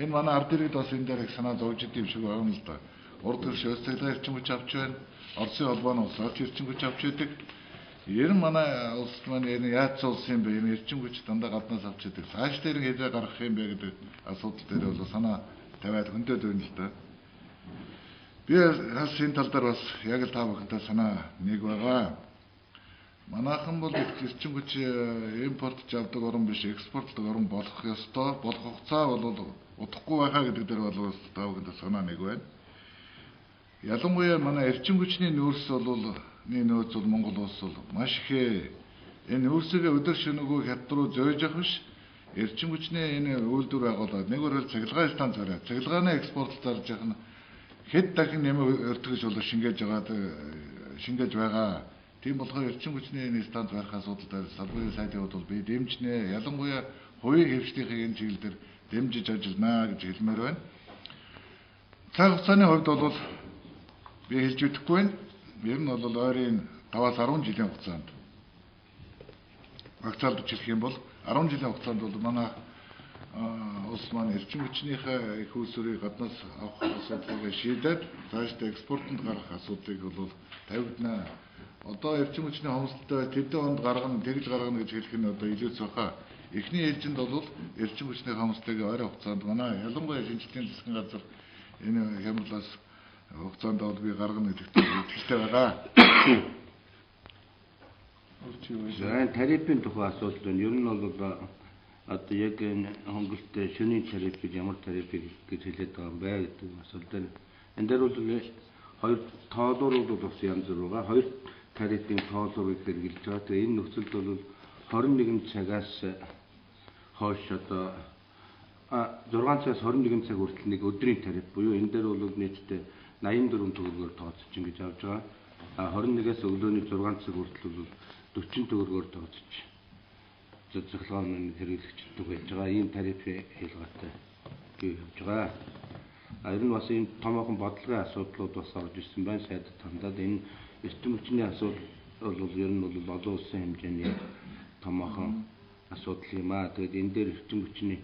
Энэ манай ард иргэд бас энэ дээр их санаа зовж идэв шиг байна л да. Урд хөршөөс цахилгаан эрчим хүч авч байна. Оросын холбооны улсаас эрчим хүч авч идэг. Ер нь манай улс маань яаж улсын бэ? Энэ эрчим хүч дандаа гаднаас авч идэг. Цааш дээр хэзээ гаргах юм бэ гэдэг асуудал дээр бол санаа тавиад хөндөд байна л да. Би бас энэ тал дээр бас яг л та бүхэнтэй санаа нэг байгаа. Манайхан бол эрчим хүч импортж авдаг орн биш, экспортлдог орн болох ёстой. Болох хугацаа бол удахгүй байхаа гэдэг дээр бол та бүхэнтэй санаа нэг байна. Ялангуяа манай эрчим хүчний нөөц бол Монгол улс бол маш их энэ нөөцөө өдөр шөнөгүй хятад руу зөөж авах биш. Эрчим хүчний энэ үйлдвэр байгуулад нэг бол цахилгаан станц бариад цахилгааны экспорт зарж явах нь хэд дахин нэмээ өртгөж болоо шингээж байгаа. Тийм болохоор эрчим хүчний энэ станц барих асуудал дээр салбарын сайдын хувьд бол би дэмжнэ. Ялангуяа хувийн хэвшлийн энэ чиглэл дээр дэмжиж ажиллана гэж хэлмээр байна. Цаг хугацааны хувьд бол би хэлж мэдэхгүй байна. Ер нь бол ойрын 5-аас 10 жилийн хугацаанд багцаалд хэлэх юм бол 10 жилийн хугацаанд бол манай улс маань эрчим хүчнийхээ их усрыг гаднаас авах асуудлыг шийдээд цаашдаа экспортод гарах асуудлыг бол тавигдана. Одоо эрчим хүчний хомсдолтой тэдэн онд гаргана, тэгж гаргана гэж хэлэх нь одоо илүүц баха. Эхний ээлжинд бол эрчим хүчний хомсдолыг ойрын хугацаанд манай ялангуяа шинжилгээний засгийн газар энэ хямдлаас хугацаанд бол би гаргана гэдэгт итгэлтэй байгаа. За тарифын тухай асуулт байна. Ер нь бол одоо яг энэ хөнгөлөлтөд шөнийн тариф гэж ямар тарифыг гэж хэлээд байгаа юм бэ гэдэг асуулт байна. Энд дээр бол хоёр тоолуур бол бас янз бүр байгаа. Хоёр тарифын тоолуур хэрэгжилж байгаа. Тэгээ энэ нөхцөлд бол 21 цагаас хойш одоо 6 цагаас 21 цаг хүртэл нэг өдрийн тариф буюу энэ дээр бол нийтдээ 84 төгрөгөөр тооцож ингэж авч байгаа. 21-ээс өглөөний 6 цаг хүртэл бол 40 төгрөгөөр тооцож цахилгааны хэрэглэгчтэй байж байгаа. Ийм тариф хэлгаатай явж байгаа. Ер нь бас энэ томоохон бодлогын асуудлууд бас орж ирсэн байна. Сайдд хандаад энэ эрчим хүчний асуудал бол ер нь бол олон улсын хэмжээний томоохон асуудал юм аа. Тэгээд энэ дээр эрчим хүчний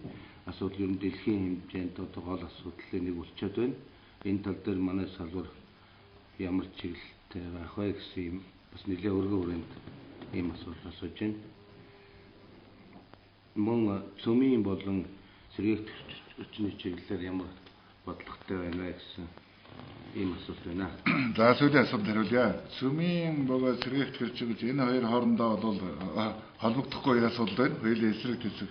асуудал ер нь дэлхийн хэмжээнд одоо гол асуудлын нэг болчиход байна. Энэ тал дээр манай салбар ямар чиглэлтэй байх вэ гэсэн юм бас нэлээд өргөн хүрээнд ийм асуудал асууж байна. Мөн цөмийн болон сэргээгт хүчний чиглэлээр ямар бодлоготой байна вэ гэсэн ийм асуулт байна. За сүүлийн асуулт хариулъя. Цөмийн богоо сэргээгт хэрчиг гэж энэ хоёр хоорондоо бол холбогдохгүй асуудал байна. Хоёулаа эсрэг тэсэг.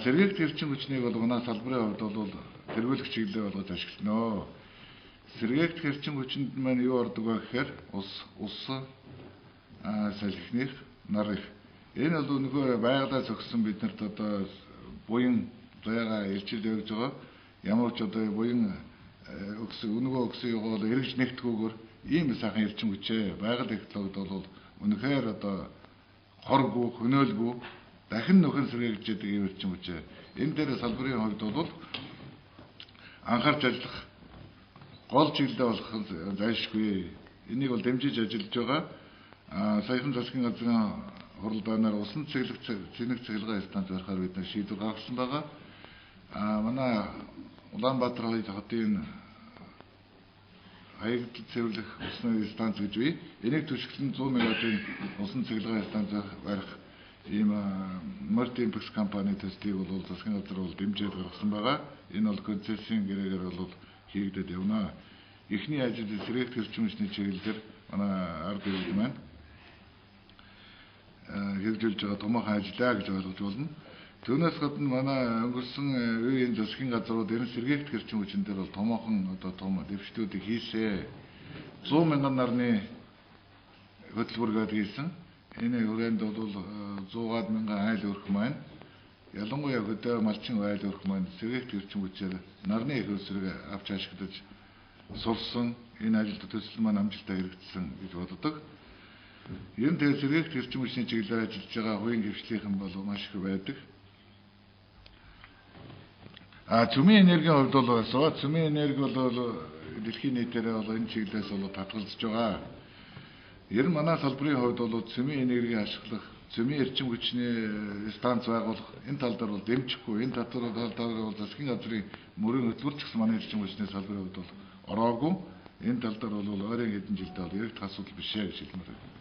Сэргээгт хэрчиг хүчнийг бол манай салбарын хувьд бол тэргүүлэх чиглэлээ болгож ашиглана. Сэргээгт хэрчиг хүчинд маань юу ордог вэ гэхээр ус, салхиних, нар их. Энэ бол нөгөө байгалаа зогссон биднэрт одоо буян заяага илчил өгж байгаа. Ямар ч одоо буян нөгөө өксийг бол эргэж нэгтгэхгүйгээр ийм сайхан эрчим хүчээ байгаль экологид бол үнэхээр одоо хоргүй, хөнөөлгүй дахин нөхөн сэргээгдэж байгаа ийм эрчим хүчээ. Энэ дээр салбарын хувьд бол анхаарч ажиллах гол чиглэлээ болох зайлшгүй. Энийг бол дэмжиж ажиллаж байгаа. Саяхан засгийн газрын хуралдаанаар усан цэглэг цэглэгээ станц барихаар бид нар шийдвэр гаргасан байгаа. Манай Улаанбаатар хотын хаягдл цэвэрлэх усны станц гэж бий. Энийг түшиглэн 100 мегаваттын усан цэглэгээ станц барих ийм Мартимпекс компани төслийг бол засгийн газар бол дэмжиж гаргасан байгаа. Энэ бол концессийн гэрээгээр бол хийгдэж явна. Эхний ажил сэргээгт хэрчим хүчний чиглэлээр манай ард иргэд маань хэрэгжүүлж байгаа томоохон ажиллаа гэж ойлгож байна. Түүнээс гадна манай өнгөрсөн үеийн засгийн газрууд энэ сэргээгт хэрчим хүчин дээр бол томоохон одоо том дэвшлүүдийг хийсэн. 100 мянган нарны хөтөлбөр гээд хийсэн. Энэ хүрээнд бол 100-аад мянган айл өрх маань ялангуяа хөдөө малчин айл өрх маань сэргээгт хэрчим хүчээр нарны их өсрөг авч ашиглаж сулсан. Энэ ажилд төсөл маань амжилттай хэрэгжсэн гэж боддог. Ер нь тэгээд сэргээгт хэрчим хүчний чиглэлээр ажиллаж байгаа хувийн хвшлийнхэн бол маш их байдаг. Цөмийн энергийн хувьд бол цөмийн энерги бол дэлхийн нийтээр бол энэ чиглэлээс бол татгалзаж байгаа. Ер нь манай салбарын хувьд бол цөмийн энергийг ашиглах, цөмийн эрчим хүчний станц байгуулах энэ тал дээр бол дэмжихгүй. Энэ тал дээр бол засгийн газрын мөрийн хөтөлбөрч гэсэн манай эрчим хүчний салбарын хувьд бол ороогүй. Энэ тал дээр бол ойрын хэдэн жилдээ бол яригдах асуудал биш ээ гэж хэлмээр байна.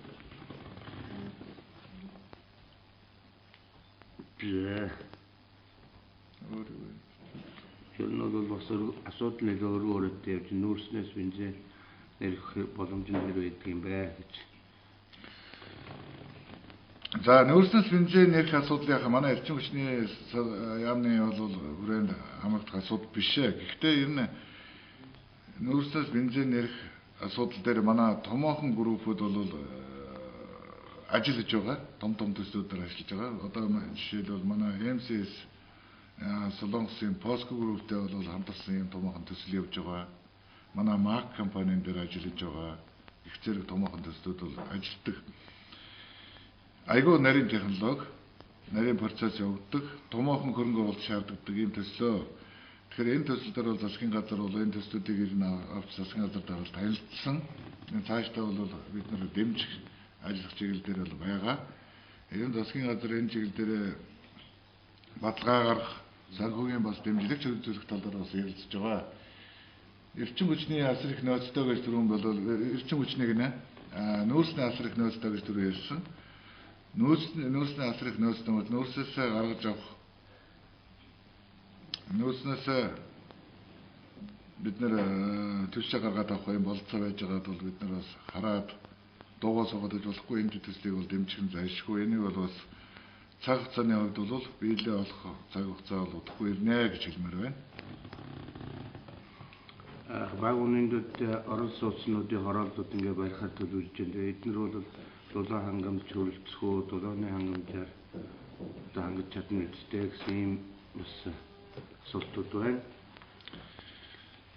Тэр нь бол бас асуудал нэг өөрөөрөө явж нүүрснээс бензин нэрх боломж нь байдаг юм бэ гэж. За нүүрснээс бензин нэрх асуудал яг манай эрчим хүчний яамны бол хүрээнд хамрагдах асуудал биш ээ. Гэхдээ ер нь нүүрснээс бензин нэрх асуудал дээр манай томоохон группуд бол ажиллаж байгаа. Том төслүүдээр ажиллаж байгаа. Одоо жишээлбэл манай MCS Солонгосын Posco Group-тэй бол хамтарсан юм томоохон төсөл явж байгаа. Манай Mark компанийн дээр ажиллаж байгаа. Их зэрэг томоохон төслүүд бол ажилладаг. Айгүй нарийн технологи, нарийн процесс явагддаг, томоохон хөрөнгө оруулалт шаарддаг ийм төслөө. Тэгэхээр энэ төсөл дээр бол засгийн газар бол энэ төслүүдийг ирнэ авч засгийн газар дээр бол танилцсан. Энэ цаашдаа бол бид нар дэмжих ажиллах чиглэл дээр бол байгаа. Энэ засгийн газар энэ чиглэл дээр баталгаа гаргах, санхүүгийн бас дэмжлэгч үзүүлэх тал дээр бас ярилцж байгаа. Эрчим хүчний асар их нөөцтэй гэж түрүүн бол эрчим хүчнийг нүүрсний асар их нөөцтэй гэж түрүү ярьсан. Нүүрсний асар их нөөцтэй бол нүүрсээс гаргаж авах. Нүүрснээс бид нэр төсөө гаргаад авах юм болцоо байж байгаад бол бид нар бас хараад дуугаа суугаад гэж болохгүй энэ төслийг бол дэмжих нь зайлшгүй. Энийг бол бас цаг хугацааны хувьд бол биелээ олох цаг хугацаа бол удахгүй ирнэ гэж хэлмээр байна. Байгууллагууд орон сууцнуудын хорооллууд ингээ барихад төлөвлөж байна. Эдгээр бол дулаан хангамж хөрөлцөхөө, дулааны хангамжаар одоо хангаж чадна гэдэгтэй гэсэн юм бас асуултууд байна.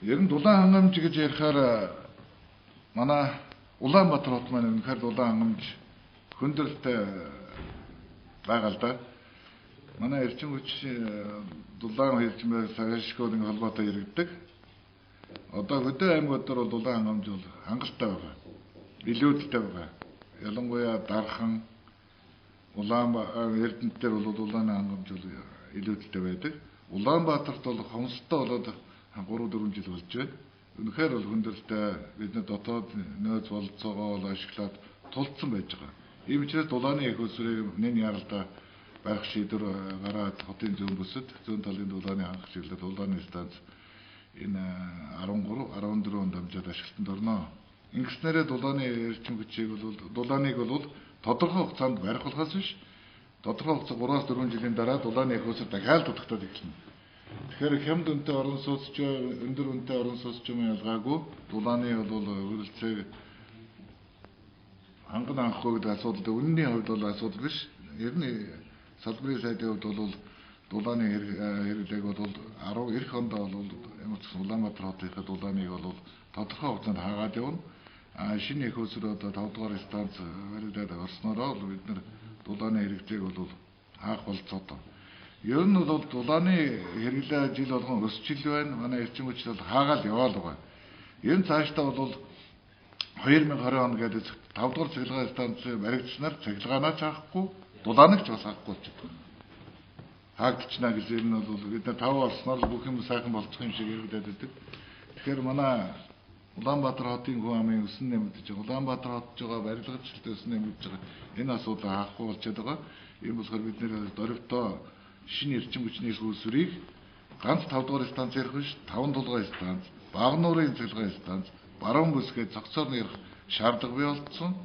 Ер нь дулаан хангамж гэж ярихаар манай Улаанбаатар хот маань үнэхээр дулаан хангамж хөндрөлтэй байгаа л да. Манай эрчим хүч дулаан хэлжмээр саршгоодын холбоотой яригддаг. Одоо хөдөө аймагуд дээр бол дулаан хангамж бол хангалттай байгаа. Илүүдтэй байгаа. Ялангуяа Дархан, Улаанбаатар Эрдэнэт дээр бол дулааны хангамж бол илүүдтэй байдаг. Улаанбаатарт бол хомсдоо болоод 3-4 жил болж байна. Үнэхээр бол хүндрэлтэй бидний дотоод нөөц бололцоогоо ашиглаад тулцсан байж байгаа. Ийм учраас дулааны их усрыг нэн яралдаа барих шийдвэр гараад хотын зүүн бүсэд зүүн талын дулааны хангах чиглэлд дулааны станц энэ 13-14 онд амжаад ашиглалтанд орно. Ингэснээрээ дулааны эрчим хүчийг бол дулааныг бол тодорхой хугацаанд барих болохоос биш тодорхой хугацаа 3-4 жилийн дараа дулааны их усэр дахиад дутагтаад эхэлнэ. Тэгэхээр хямд үнэтэй орон сууцч өндөр үнэтэй орон сууцчмын ялгаагүй дулааны бол үргэлжлээ ханган анхгүй гэдэг асуудал үнэний хувьд бол асуудал биш. Ер нь салбарын сайдын хувьд бол дулааны хэрэглээг бол 19 онд бол ямар ч Улаанбаатар хотынхаа дулааныг бол тодорхой хугацаанд хаагаад явна. Шинэ их усроо 5 дугаар станц баригдаад орсноороо бид нар дулааны хэрэглээг бол хаах болцоотой. Ер нь бол дулааны хэрэглээ жил болгон өсч ил байна. Манай эрчим хүч бол хаагаад яваал байгаа. Энэ цаашдаа бол 2020 он гэдэг 5 дугаар цахилгаан станц баригдсанаар цахилгаанаа хаахгүй, дулааныг ч бас хаахгүй болчиход байна. Хаагдчихна гэж ер нь бол бид нар 5 орсноор бүх юм сайхан болцох юм шиг яригдаад байдаг. Тэгэхээр манай Улаанбаатар хотын хүн амын өсөн нэмэгдэж байгаа. Улаанбаатар хотж байгаа барилгачлалт өсөн нэмэгдэж байгаа. Энэ асуудал хаахгүй болчиход байгаа. Ийм болохоор бид нэр дөрөвтөө шинэ эрчим хүчний их усрыг ганц 5 дугаар станц ярих биш 5 дугаар станц, Багнуурын цахилгаан станц, Баруун бүсгээд цогцоор ярих шаардлага бий болсон.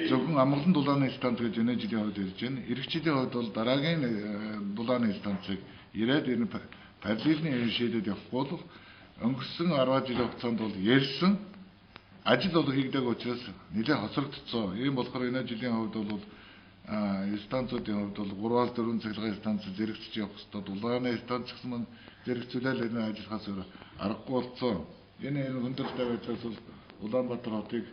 Зөвхөн амгалан дулааны станц гэж өнөө жилийн хувьд ярьж байна. Ирэх жилийн хувьд бол дараагийн дулааны станцыг ирээд энэ параллельны шийдэд явахгүй бол өнгөрсөн 10 жилийн хугацаанд бол ярьсан ажил бол хийгдэг учраас нэлээд хоцрогдсон. Ийм болохоор энэ жилийн хувьд бол станцуудын хувьд бол 3-4 цахилгаан станц зэрэгцэж явах хэрэгтэй. Дулааны станц гэсэн маань зэрэгцүүлэл энэ ажиллахаас аргагүй болсон. Энэ хүндрэлтэй байдлаас бол Улаанбаатар хотыг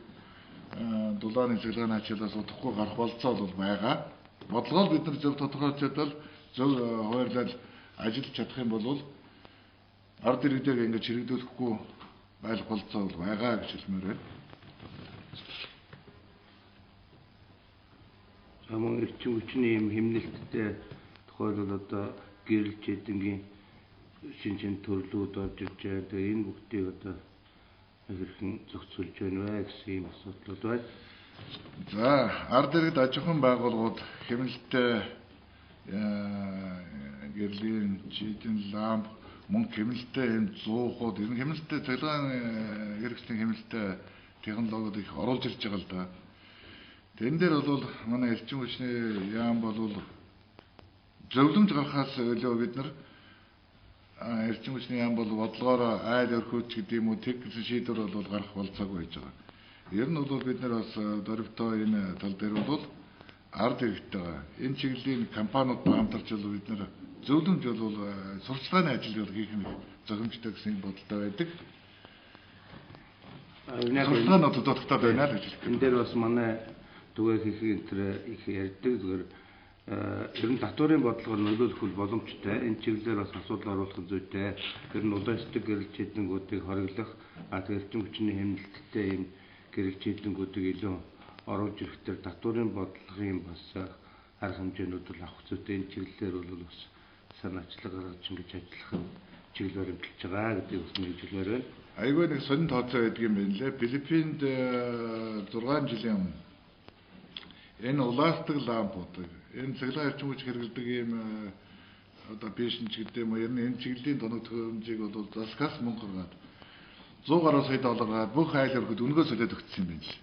дулааны цахилгааны ачаалаас удахгүй гарах болцоо бол байгаа. Бодлогоо бид нар зөв тодорхойлцоод зөв хуваарлал ажиллаж чадах юм бол ард иргэдэг ингэж хэрэгдүүлэхгүй байх болцоо бол байгаа гэж хэлмээр байна. Аман эрчим хүчний юм хэмнэлттэй тохиолдол одоо гэрэл чэдэнгийн шинжин төрлүүд орж ирж байгаа. Тэгээ энэ бүгдийг одоо хэрхэн зохицуулж байна вэ гэсэн юм асуудал байна. За, ард иргэд аж ахуйн байгууллагууд хэмнэлттэй гэрлийн чийдэн ламп мөн хэмнэлттэй энэ зуухууд энэ хэмнэлттэй цахилгаан хэрэгслийн хэмнэлттэй технологиуд их оруулж ирж байгаа л да. Тэн дээр бол манай эрчим хүчний яам бол зөвлөмж гаргахаас илүү бид нар эрчим хүчний яам бол бодлогоор айл өрхөөч гэдэг юм уу тэг гэсэн шийдвэр бол гарах болцоогүй байж байгаа. Ер нь бол бид нар бас дөрөвтөө энэ тал дээр бол ард иргэдтэй энэ чиглэлийн компаниудтай хамтарч бол бид нар зөвлөмж бол сурчлагын ажил хийх нэг зохимжтой гэсэн бодолтой байдаг. Сурчлагын дутагтаад байна л гэж хэлдэг. Энэ дээр бас манай түгээх их ярьдаг зүгээр ер нь татварын бодлогоор нөлөөлөх боломжтой. Энэ чиглэлээр бас асуудал оруулах зүйтэй. Тэр нь улаанчдаг гэрэл чийдэнгүүдийг хориглох, эрчим хүчний хэмнэлттэй юм гэрэл чийдэнгүүдийг илүү оруулж ирэхдээ татварын бодлогын бас арга хэмжээнүүд бол авах зүйтэй. Энэ чиглэлээр бол бас санаачлал гаргаж ингэж ажиллах чиглэл баримталж байгаа гэдэг бас мэдээлэл байна. Айгүй нэг сонин тооцоо байдаг юм байна лээ. Филиппинд 6 жилийн өмнө энэ улаастдаг лампуудыг энэ цахилгаан эрчим хүч хэрэглэдэг ийм одоо бишн ч гэдэг юм уу ер нь энэ чиглэлийн тоног төхөөрөмжийг бол заскаас мөнгө гаргаад 100 гаруй сая доллар гаргаад бүх айл өргөд өнгөө солиод өгсөн юм байна л.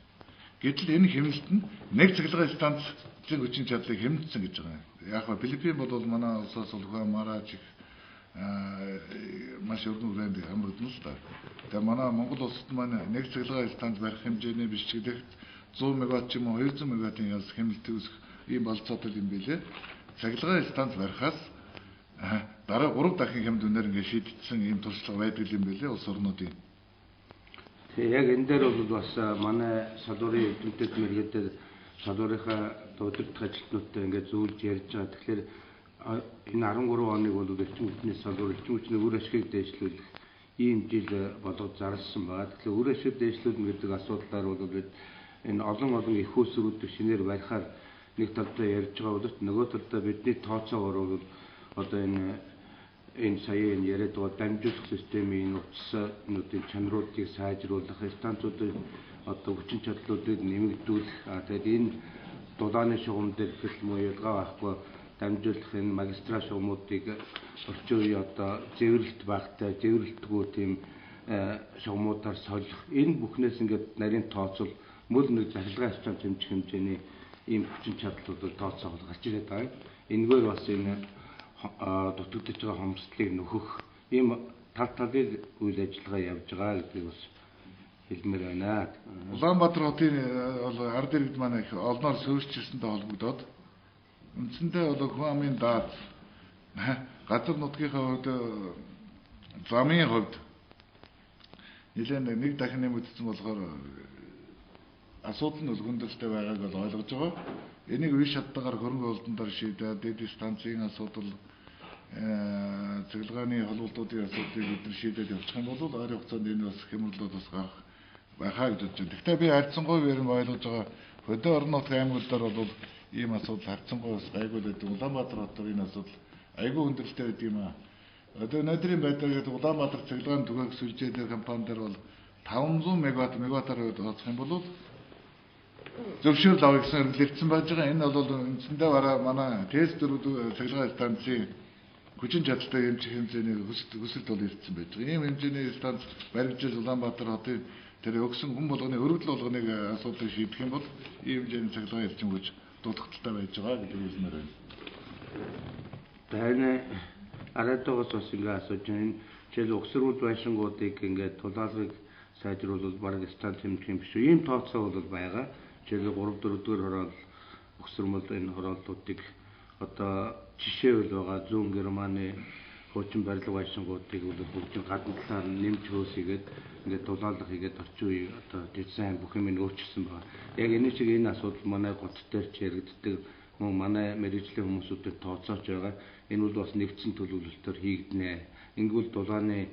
Гэтэл энэ хэмнэлт нь нэг цахилгаан станцын хүчин чадлыг хэмнэсэн гэж байгаа. Яг ба Филиппин бол манай улсаас улхаа мараач маш өргөн брэнд хамрагдана л да. Тэгээ манай Монгол улсад маань нэг цахилгаан станц барих хэмжээний биш ч гэдэг 100 мегаватт ч юм уу 200 мегаваттын яс хэмнэлт үүсэх ийм болцоотой юм билээ. Цахилгаан станц барихаас дараа 3 дахин хямд үнээр ингэ шийдтсэн ийм туршлага байдаг юм билээ улс орнуудын. Тэгээ яг энэ дээр бол бас манай салбарын эдэмтэд мэргэдэд салбарынхаа удирдах ажилтнуудтай ингээд зөвлөж ярьж байгаа. Тэгэхээр энэ 13 оныг бол эрчим хүчний салбар эрчим хүчний үр ашгийг дэвшлүүлэх ийм жил болгож зарласан байна. Тэгэхээр үр ашиг дэвшлүүлнэ гэдэг асуудлаар бол бид энэ олон их усруудыг шинээр барихаар нэг талдаа ярьж байгаа боловч нөгөө талдаа бидний тооцоогоор бол одоо энэ энэ сая энэ яриад байгаа дамжуулах системийн утасны чанаруудыг сайжруулах, станцуудын одоо хүчин чадлуудыг нэмэгдүүлэх, тэгээд энэ дулааны шугам дээр хэл муу ялгаа байхгүй дамжуулах энэ магистрал шугамуудыг орчин үеийн одоо зэвэрлэлт багтай, зэвэрлэлтгүй тийм шугамудаар солих, энэ бүхнээс ингээд нарийн тооцол мөн нэг захиргааны систем тэмцэх хэмжээний ийм хүчин чадлуудыг тооцоолох гарч ирээд байгаа. Энэгээр бас энэ дутагдж байгаа хомсдлыг нөхөх ийм талыг үйл ажиллагаа явж байгаа гэдгийг бас хэлмээр байна. Улаанбаатар хотын бол ард иргэд маань их олноор суурьчилсантай холбогдоод үндсэндээ бол хүн амын даад газар нутгийнхаа хувьд замын хувьд нэлээд нэг дахин нэмэгдсэн болохоор асуудал нь өлгөндөлтэй байгааг бол ойлгож байгаа. Энийг үе шаттайгаар хөрөнгө оруулалтаар шийдээд дэд станцын асуудал, цэглэгааны холбогдлуудын асуудлыг бид нар шийдээд явчих юм бол ойрын хугацаанд энэ бас хямралууд бас гарах байхаа гэж бодож байна. Гэхдээ би харьцангуй верим ойлгож байгаа хөдөө орон нутгийн аймагуудаар бол ийм асуудал харьцангуй бас гайгүй байдаг. Улаанбаатар хотоор энэ асуудал айгүй хүндрэлтэй байдаг юм аа. Одоо өнөөдрийн байдлаар Улаанбаатар цэглэгааны түгээх сүлжээ компани дээр бол 500 мегаваттаар тооцох юм бол зөвшөөрөл авах гэсэн хэрэглэгдсэн байж байгаа. Энэ бол үндсэндээ бараа манай ТЭС 4 цэглэгааны станцын хүчин чадалтай хэмжих хэмжээний өсөлт бол ирсэн байж байгаа. Ийм хэмжээний станц баримжил Улаанбаатар хотын тэр өгсөн хүн болгоны өргөдөл болгоныг асуудыг шийдэх юм бол ийм хэмжээний цэглэгааны эрчимгүйч дутагдaltaй байж байгаа гэдэг хэлмээр байна. Таны аратогоос бас ингээ асууж байна. Жишээл өгсрүүд байшингуудыг ингээ тулаалгыг сайжруулах бараг станц хэмжих юм биш үү? Ийм тооцоо бол байгаа. Жишээл 3-4 дугаар хороол өгсөрмөл энэ хорооллуудыг одоо жишээ үл байгаа зүүн Германы хуучин барилга байшингуудыг бол бүгдийн гадна талаар нэмж хөөсгээд ингээд тулаалга хийгээд орчин үеийн одоо дизайн бүх юм өөрчилсөн байна. Яг энэ шиг энэ асуудал манай гот дээр ч яригддаг, мөн манай мэргэжлийн хүмүүсүүдэд тооцоолж байгаа. Энэ бол бас нэгдсэн төлөвлөлтөөр хийгднэ. Ингэвэл дулааны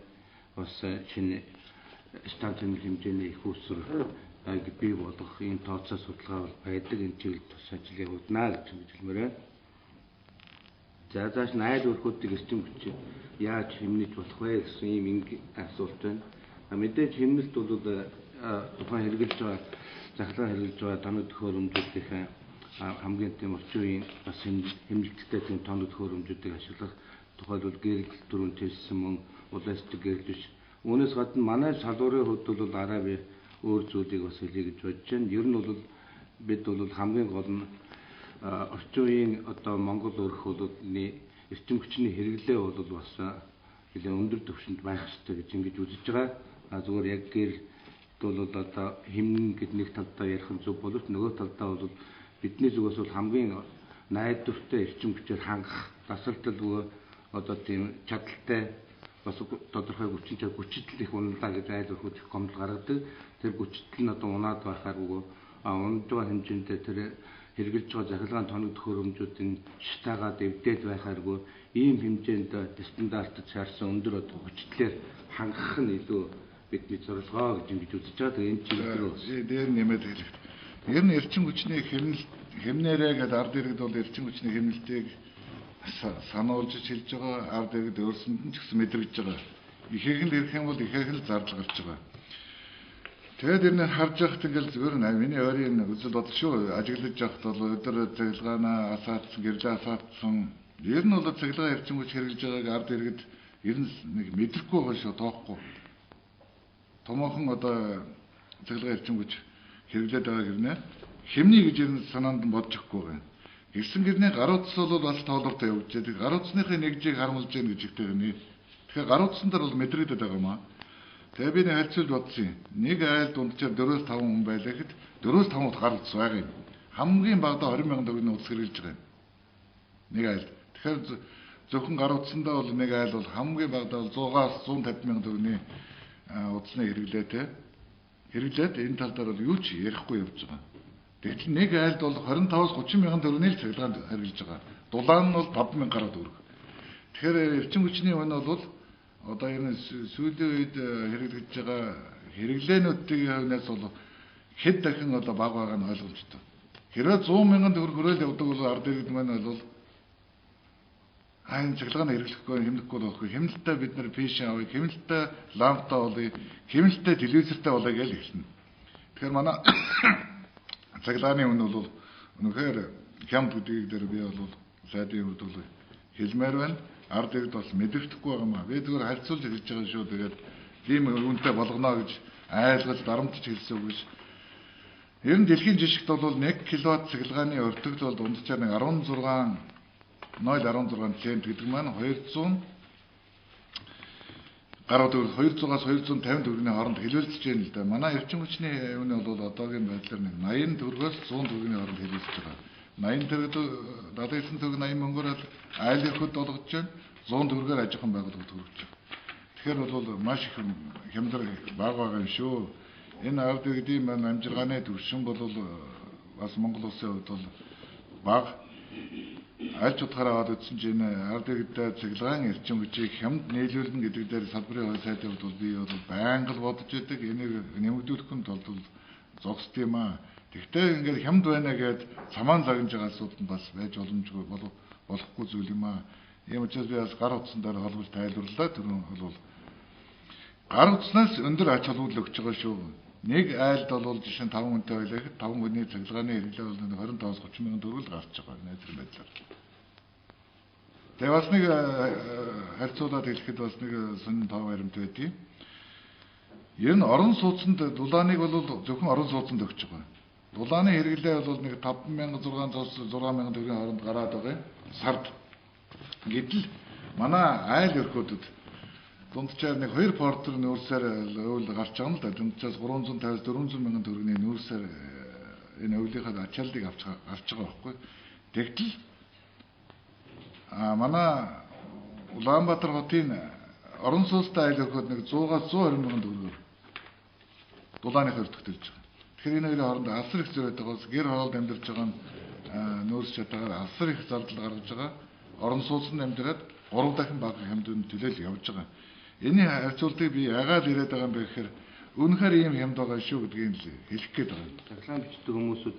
бас шинэ станц хэмжээний их усрал бий болох энэ тооцоо судалгаа бол байдаг. Энэ чиглэлд бас ажил явагдана гэж хэлмээр байна. За зааш айл өрхүүдийг эрчим хүч яаж хэмнэж болох вэ гэсэн ийм асуулт байна. Мэдээж хэмнэлт бол тухайн хэрэгжилж байгаа захиргаа хэрэгжилж байгаа тоног төхөөрөмжүүдийн хамгийн тийм орчин үеийн бас хэмнэлттэй тийм тоног төхөөрөмжүүдийг ашиглах тухайлбал гэрэл дөрөв тэлсэн мөн улаастик гэрэл биш. Үүнээс гадна манай салуурын хувьд бол арай би өөр зүйлийг бас хэлье гэж бодож байна. Ер нь бол бид бол хамгийн гол нь орчин үеийн одоо Монгол өрхөөлөлтний эрчим хүчний хэрэглээ бол бас нэлээд өндөр түвшинд байх ёстой гэж ингэж үзэж байгаа. Зүгээр яг гэр бол одоо хэмнэн гэд нэг талдаа ярих нь зөв боловч нөгөө талдаа бол бидний зүгээс бол хамгийн найдвартай эрчим хүчээр хангах, тасалдалгүй одоо тийм чадaltaй бас тодорхой хүчтэй их уналаа гэж айл өрхөд их гомдол гаргадаг. Тэр хүчтэй нь одоо унаад байхааргүй унаж байгаа хэмжээндээ тэр хэрэгжилж байгаа захиргааны тоног төхөөрөмжүүдийн шатаагаад эвдээд байхааргүй ийм хэмжээнд стандартад шаарсан өндөр одоо хүчлээр хангах нь илүү бидний зорилгоо гэж ингэж үзэж байгаа. Тэгээ энэ чиглэлээр дээр нэмээд хэлэх. Ер нь эрчим хүчний хэмнээрээ гэдэг ард иргэд бол эрчим хүчний хэмнэлтийг сануулж хэлж байгаа. Ард иргэд өөрсөнд нь ч гэсэн мэдрэгдэж байгаа. Ихийг нь ирэх юм бол ихийг нь зардал гарч байгаа. Тэгээд энэ харж байхад ингээл зүгээр миний ойрын үзэл бодол шүү. Ажиглаж явахд бол өдөр цэглэгаанаа асаатсан, гэрлээ асаатсан. Ер нь бол цэглэгаа эрчим хүч хэрэгжилж байгааг ард иргэд ер нь нэг мэдрэхгүй байгаа шүү, тоохгүй. Томоохон одоо цэглэгаа эрчим хүч хэрэглээд байгаа гэрнэ. Хэмний гэж ер нь санаанд нь бодож өгөхгүй байна. Ирсэн гэрний гаруутс бол бас тоолортой явж байгаа. Гаруутсныхын нэгжийг харамлж гэнэ гэж ихтэй гэнэ. Тэгэхээр гаруутсан дээр бол мэдрэгдээд байгаа юм аа. Тэгээ би нэг харьцуулж бодсон юм. Нэг айл дунджаар 4-5 хүн байлаа гэхэд 4-5 гаралц байгаа юм. Хамгийн багадаа 20,000 төгрөгийн утас хэрэгжилж байгаа юм. Нэг айл. Тэгэхээр зөвхөн гаруутсандаа бол нэг айл бол хамгийн багадаа 100-аас 150,000 төгрөгийн утасны хэрэглээд энэ тал дээр бол юу ч ярихгүй явж байгаа. Тэгвэл нэг айлд бол 25-аас 30,000 төгрөгийн цэглэгаанд хэрэгжилж байгаа. Дулаан нь бол 5,000 гаруй төгрөг. Тэгэхээр эрчим хүчний үн бол одоо энэ сүүлийн үед хэрэглэж байгаа хэрэглээнүүдийн хувьнаас бол хэд дахин одоо бага байгаа нь ойлгомжтой. Хэрвээ 100,000 төгрөг хөрөөл явдаг бол ард иргэд маань бол хайн цахилгааны хэрэглэхгүй хэмнэхгүй болохгүй хэмнэлтээ бид нар пэшн авъя, хэмнэлтээ ламптай болъё, хэмнэлтээ телевизэртэй болъё гэж хэлнэ. Тэгэхээр манай цахилгааны үн бол үнэхээр хямд гэдгийг дээр би бол сайдын хувьд бол хэлмээр байна. Ард иргэд бас мэдрэхгүй байгаа маа. Би зүгээр харьцуулж хэлж байгаа шүү. Тэгээд тийм үнэтэй болгоно гэж айлгаж дарамтж хэлсэн үг биш. Ер нь дэлхийн жишгт бол 1 кВт цахилгааны өртөгд бол дунджаар нэг 0.16 цент гэдэг маань 200 гаруй 200-аас 250 төгрөгийн хооронд хэлэлцэж байна л да. Манай эрчим хүчний үн бол одоогийн байдлаар нэг 80 төгрөгөөс 100 төгрөгийн хооронд хэлэлцэж байгаа. 80 төгрөг 79 төгрөг 80 мөнгөөр айл өрхөд болгож байна. 100 төгрөгөөр аж ахуйн байгууллагад хүргэж байна. Тэгэхээр бол маш их хямдар бага байгаа юм шүү. Энэ ард иргэдийн амжиргааны төвшин бол бас Монгол улсын хувьд бол бага. Аль ч утгаараа аваад үзсэн чинь энэ ард иргэдэд цахилгаан эрчим хүчийг хямд нийлүүлнэ гэдэг дээр салбарын хувь сайдын хувьд би бол байнга л бодож байдаг. Энийг нэмэгдүүлэхэд тулд зогсд юм аа. Тэгвэл ингээд хямд байна гэд цамаан загнаж байгаа асуудал нь бас байж боломжгүй болохгүй зүйл юм аа. Ийм учраас би бас гар утсан дээр холбож тайлбарлаа. Түрүүн бол гар утснаас өндөр ач холбогдол өгч байгаа шүү. Нэг айлд бол жишээ нь 5 хүнтэй байлаа гэхэд 5 хүний цахилгааны хэрэглээ бол 25-30 мянган төгрөг гарч байгаа найзар байдлаар. Тэгээ бас нэг харьцуулаад хэлэхэд бас нэг сонин тав баримт байдгийг. Ер нь орон сууцнд дулааныг бол зөвхөн орон сууцнд өгч байгаа. Дулааны хэрэглээ бол нэг 5,600-аас 6,000 төгрөгийн хооронд гараад байгаа юм. Сард. Гэтэл манай айл өрхөдөд дунджаар нэг 2 портер нүүрсээр өвөл гарч байгаа юм л да. Дунджаас 350-400 мянган төгрөгийн нүүрсээр энэ өвлийнхаа ачааллыг гарч байгаа байхгүй. Тэгтэл манай Улаанбаатар хотын орон сууцтай айл өрхөд нэг 100-аас 120 мянган төгрөгөөр дулааных өртөгтөлж байгаа. Тэгэхээр энэ хоёрын хооронд асар их зөрөөд байгаас гэр хороолд амьдарч байгаа нөөц чадаагаар асар их зардал гаргаж байгаа. Орон сууцнд амьдраад 3 дахин бага хямдын төлөөл явж байгаа. Энэ харьцуултыг би яагаад ирээд байгаа юм бэ гэхээр үнэхээр ийм хямд байгаа шүү гэдгийг хэлэх гээд байгаа. Цахилгаан бичдэг хүмүүсүүд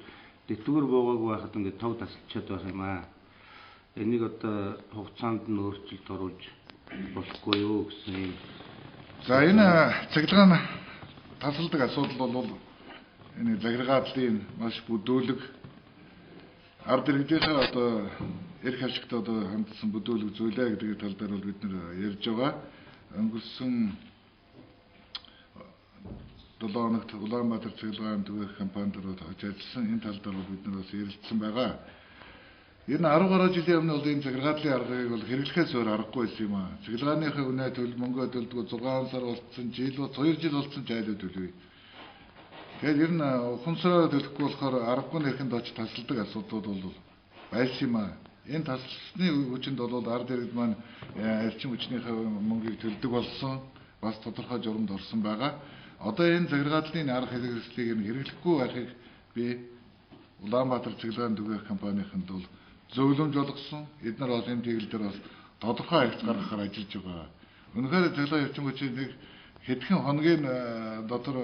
дэвтгэр буугаагүй байхад ингээд тав тасалчаад байх юм аа. Энийг одоо хугацаанд нь өөрчлөлт оруулж болохгүй юу гэсэн юм. За энэ цахилгаан тасалдаг асуудал бол энэ загиргаадлын маш бүдүүлэг ард иргэдийнхээ одоо эрх ашигт одоо хандсан бүдүүлэг зүйлээ гэдэг тал дээр бол бид нэр ярьж байгаа. Өнгөрсөн 7 хоногт Улаанбаатар цахилгаан түгээх компанид ажилласан энэ тал дээр бол бид нар бас ярилцсан байгаа. Энэ 10 гаруй жилийн өмнө бол энэ загиргаадлын аргыг бол хэрэглэхээс өөр аргагүй байсан юм аа. Цахилгааныхаа үнэ төл мөнгө төлдөг 6 сар болцсон, 2 жил болцсон ч айлуу төлөв. Тэгэхээр ер нь ухамсараа төлөхгүй болохоор аргагүй нэрхэнд очиж тасалдаг асуудлууд бол байсан юм аа. Энэ тасалсны хүчинд бол ард иргэд маань эрчим хүчнийхээ мөнгийг төлдөг болсон, бас тодорхой журамд орсон байгаа. Одоо энэ загиргаадлын арга хэрэгслийг хэрэглэхгүй байхыг би Улаанбаатар цахилгаан түгээх компанийханд бол зөвлөмж болгосон. Эдгээр бол энэ тэглэл дээр бас тодорхой хэрэгц гаргахаар ажиллаж байгаа. Үнэхээр цахилгаан эрчим хүчийн нэг хэдхэн хоногийн дотор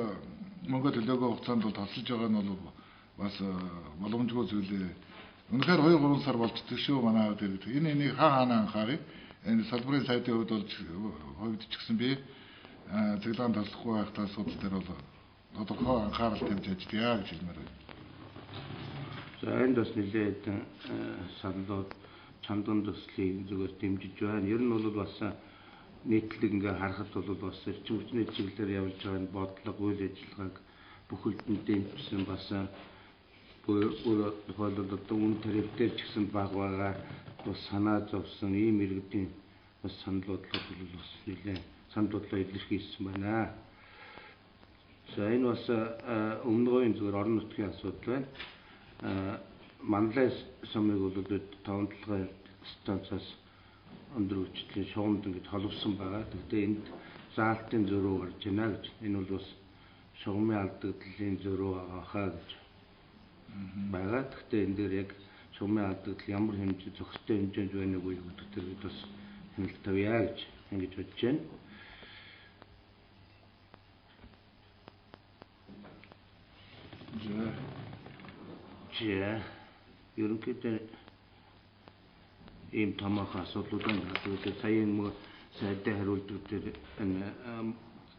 мөнгө төлөөгөө хугацаанд бол тасалж байгаа нь бол бас боломжгүй зүйлээ. Үнэхээр 2-3 сар болчихсон шүү манай ард иргэд. Энийг хаана анхаарыг. Энэ салбарын сайдын хувьд ч гэсэн би цахилгаан таслахгүй байх асуудал дээр бол тодорхой анхаарал тавьж ажиллая гэж хэлмээр байна. За энд бас нэлээд саналууд чамдан төслийг зүгээр дэмжиж байна. Ер нь бол бас нийтлэг ингээ харахад бол бас эрчим хүчний чиглэлээр явж байгаа энэ бодлого, үйл ажиллагааг бүхэлд нь дэмжсэн бас өөр тохиолдолд одоо үн тарифтэр ч гэсэн баг байгаа бас санаа зовсон ийм иргэдийн бас санал бодлого бол бас нэлээд санал бодлоо илэрхийлсэн байна. За энэ бас өмнөгийн зүгээр орон нутгийн асуудал байна. Манлай сумыг бол 5-7 станцаас өндөр хүчтэй шугамд ингэж холбосон байгаа. Тэгвэл энд заалтын зөрүү гарч байна гэж. Энэ бол бас шугамын алдагдлын зөрүү хаа гэж байгаа. Тэгвэл энэ дээр яг шугамын алдагдал ямар хэмжээ зохистой хэмжээнд байна уу гэдэг дээр бид бас хяналт тавья гэж ингэж бодож байна. За ерөнхийдөө ийм томоохон асуудлууд байна. Тэгээд саяын мөн сайдын хариултууд дээр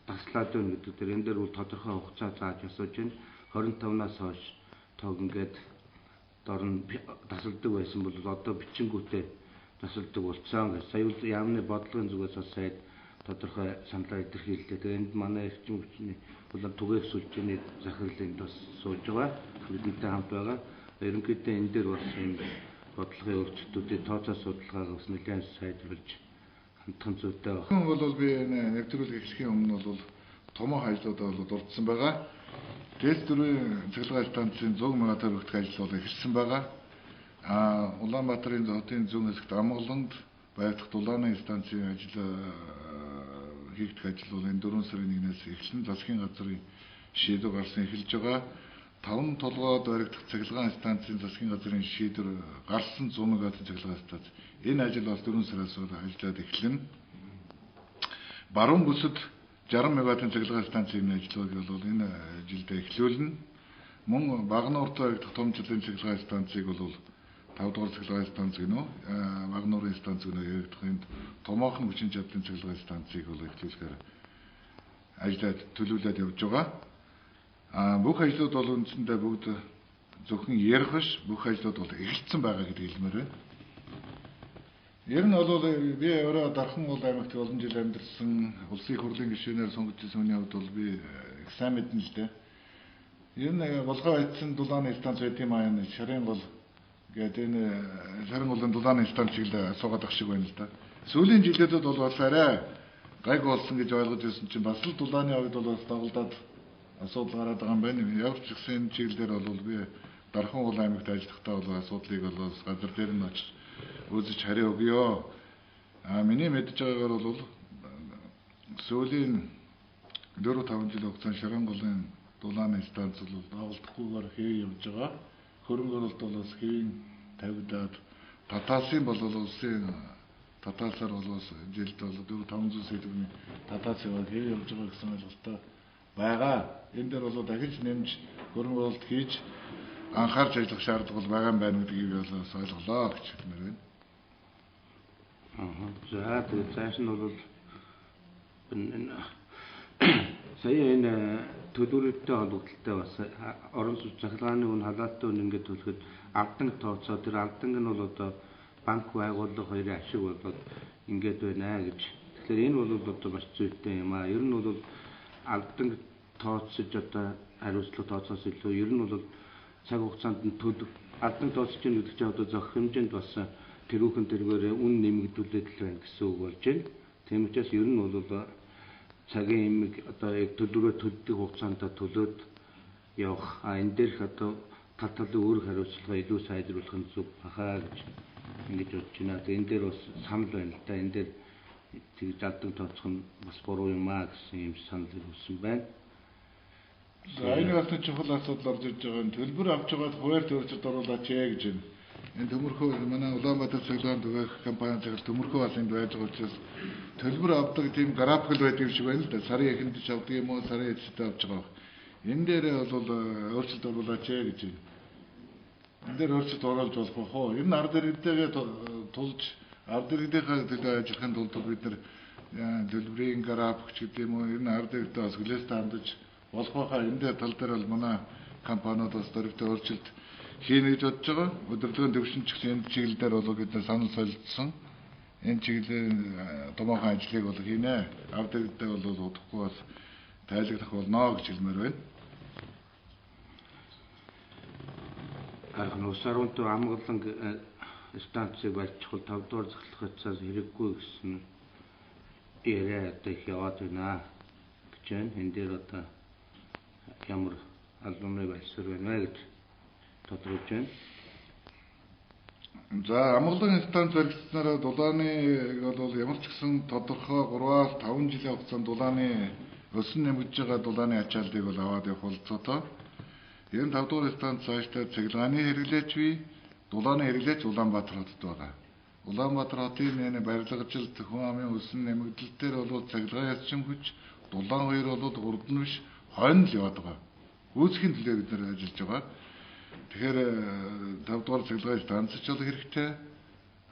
таслаад байна гэдэг дээр энэ дээр бол тодорхой хугацаа зааж асууж байна. 25-наас хойш тоог ингээд дор нь тасалдаг байсан бол одоо бичингүүтээ тасалдаг болцсон гэж сая бол яамны бодлогын зүгээс бас сайд тодорхой саналаа илэрхийллээ. Тэгээд энд манай эрчим хүчний болон түгээх сүлжээний захирлын бас сууж байгаа. Бидэнтэй хамт байгаа. Ерөнхийдөө энэ дээр бас ийм бодлогын өөрчлөлтүүдийг тооцоо судалгааг бас нэлээд сайжруулж хандхан зүйтэй байна. Хүн бол би нэвтрүүлэг эхлэхийн өмнө бол томоохон ажлуудаа бол дурдсан байгаа. ТЭС 4-ийн цахилгаан станцын 100 МВт хүртэх ажил бол эхэлсэн байгаа. Улаанбаатарын хотын зүүн хэсэгт Амгаланд байх дулааны станцын ажил хийгдэх ажил бол энэ 4 сарын 1-ээс эхэлсэн. Засгийн газрын шийдвэр гарсан эхэлж байгаа. 5 толгойд баригдах цахилгаан станцын засгийн газрын шийдвэр гарсан 100 МВт цахилгаан станц. Энэ ажил бас 4 сараас ажиллаад эхэлнэ. Баруун бүсэд 60 МВт цахилгаан станцын ажлыг бол энэ жилдээ эхлүүлнэ. Мөн Багнуурт баригдах том жилийн цахилгаан станцыг бол 5 дугаар цахилгаан станц гинөө Багнуурын станц гинөө яригдах энд томоохон хүчин чадлын цахилгаан станцыг бол эхлүүлэхээр ажиллаад төлөвлөд явж байгаа. Бүх ажлууд бол үндсэндээ бүгд зөвхөн ярих биш, бүх ажлууд бол эхэлсэн байгаа гэдгийг хэлмээр байна. Ер нь бол би өөрөө Дархан уул аймагт олон жил амьдарсан улсын их хурлын гишүүнээр сонгогдсон хүний хувьд бол би их сайн мэднэ л дээ. Ер нь болгоо айтсан дулааны станц байт юм аа энэ шарын гол гэдэг энэ шарын голын дулааны станцыг л асуугаад ах шиг байна л да. Сүүлийн жилүүдэд бол бас арай гайг болсон гэж ойлгож байсан чинь бас л дулааны хувьд бол бас доголдоод асуудал гараад байгаа юм байна. Явж гисэн чиглэлээр бол би Дархан уул аймагт ажиллахдаа бол асуудлыг бол газар дээр нь очиж үзэж хариу өгье. Миний мэдж байгаагаар бол сүүлийн 4-5 жил хугацаанд шарын голын дулааны станц бол доголдохгүйгээр хээ явж байгаа. Хөрөнгө оруулалт бол бас хэвийн тавигдаад татаасын бол улсын татаасаар бол бас жилд бол 4-500 сая татаасыг хээ явж байгаа гэсэн ойлголттой байгаа. Энэ дээр бол дахиж нэмж хөрөнгө оруулалт хийж анхаарч ажиллах шаардлага байгаа юм байна гэдгийг бол ойлголоо гэж хэлмээр байна. За тэгээд цааш нь бол сая энэ төлөвлөлттэй холбогдлолтой бас орон сууц захиргааны үн халаалттай үн ингээд төлөхөд алдан тооцоо тэр алданг нь бол одоо банк байгууллага хоёрын ашиг болоод ингээд байна гэж. Тэгэхээр энэ бол одоо маш зүйтэй юм аа. Ер нь бол алдан тооцож одоо хариуцлага тооцоос илүү ер нь бол цаг хугацаанд нь алдан тооцож чинь гэдэг чинь одоо зохих хэмжээнд бас тэрүүхэн тэргээрээ үн нэмэгдүүлээд л байна гэсэн үг болж байна. Тийм учраас ер нь бол цагийн эмэг одоо яг төлөвлөрөө төлдөг хугацаанд төлөөд явах. Энэ дээрх одоо тал талын өөр хариуцлага илүү сайжруулах нь зөв бахаа гэж ингэж бодож байна. Тэгээ энэ дээр бас санал байна л да. Энэ дээр тэгж алдан тооцох нь бас буруу юм аа гэсэн юм санал өгсөн байна. За энэ бас чухал асуудал орж иж байгаа. Төлбөр авч байгаад хуваар төрөлцөд оруулаач гэж байна. Энэ төмөрхөө манай Улаанбаатар цахилгаан түгээх компани цагт төмөрхөө бас энд байж байгаа учраас төлбөр авдаг тийм график байдаг юм шиг байна л да. Сарын эхэнд ч авдаг юм уу, сарын эцэст авч байгаа. Энэ дээр бол өөрчлөлт оруулаач гэж байна. Энэ дээр өөрчлөлт оруулж болох уу? Энэ ард иргэдээ тулж ард иргэдийнхээ төлөө ажиллахын тулд бид нар төлбөрийн график гэдэг юм уу, энэ ард иргэдээ бас хүлээстэй хандаж болох байхаа энэ тал дээр бол манай компаниуд бас дөрөвтэй өөрчлөлт хийнэ гэж бодож байгаа. Удирдлагын төвшин ч гэсэн энэ чиглэлээр бол бид санал солилцсон. Энэ чиглэлийн томоохон ажлыг бол хийнэ. Ард иргэдээ бол удахгүй бас тайлбарлах болно гэж хэлмээр байна. Усаарунт Амгалан станцыг барьж чухал 5 дугаар захирлах хацаас хэрэггүй гэсэн яриа одоо их яваад байна гэж байна. Энэ дээр одоо ямар албаны байсаар байна гэж тодорхойлж байна. За Амгалан станц баригдсанараа дулааныг бол ямар ч гэсэн тодорхой 3-5 жилийн хугацаанд дулааны өсөн нэмэгдэж байгаа дулааны ачааллыг бол аваад явах болцоотой. Энэ 5 дугаар станц цаашдаа цахилгааны хэрэглээч бий, дулааны хэрэглээч Улаанбаатар хотод байгаа. Улаанбаатар хотын энэ барилгажилт хүн амын өсөн нэмэгдэлтээр бол цахилгаан язчин хүч, дулаан хоёр бол урд нь биш хойно л яваад байгаа. Үүсгийн төлөө бид нар ажиллаж байгаа. Тэгэхээр 5 дугаар цахилгаан станц ч бол хэрэгтэй.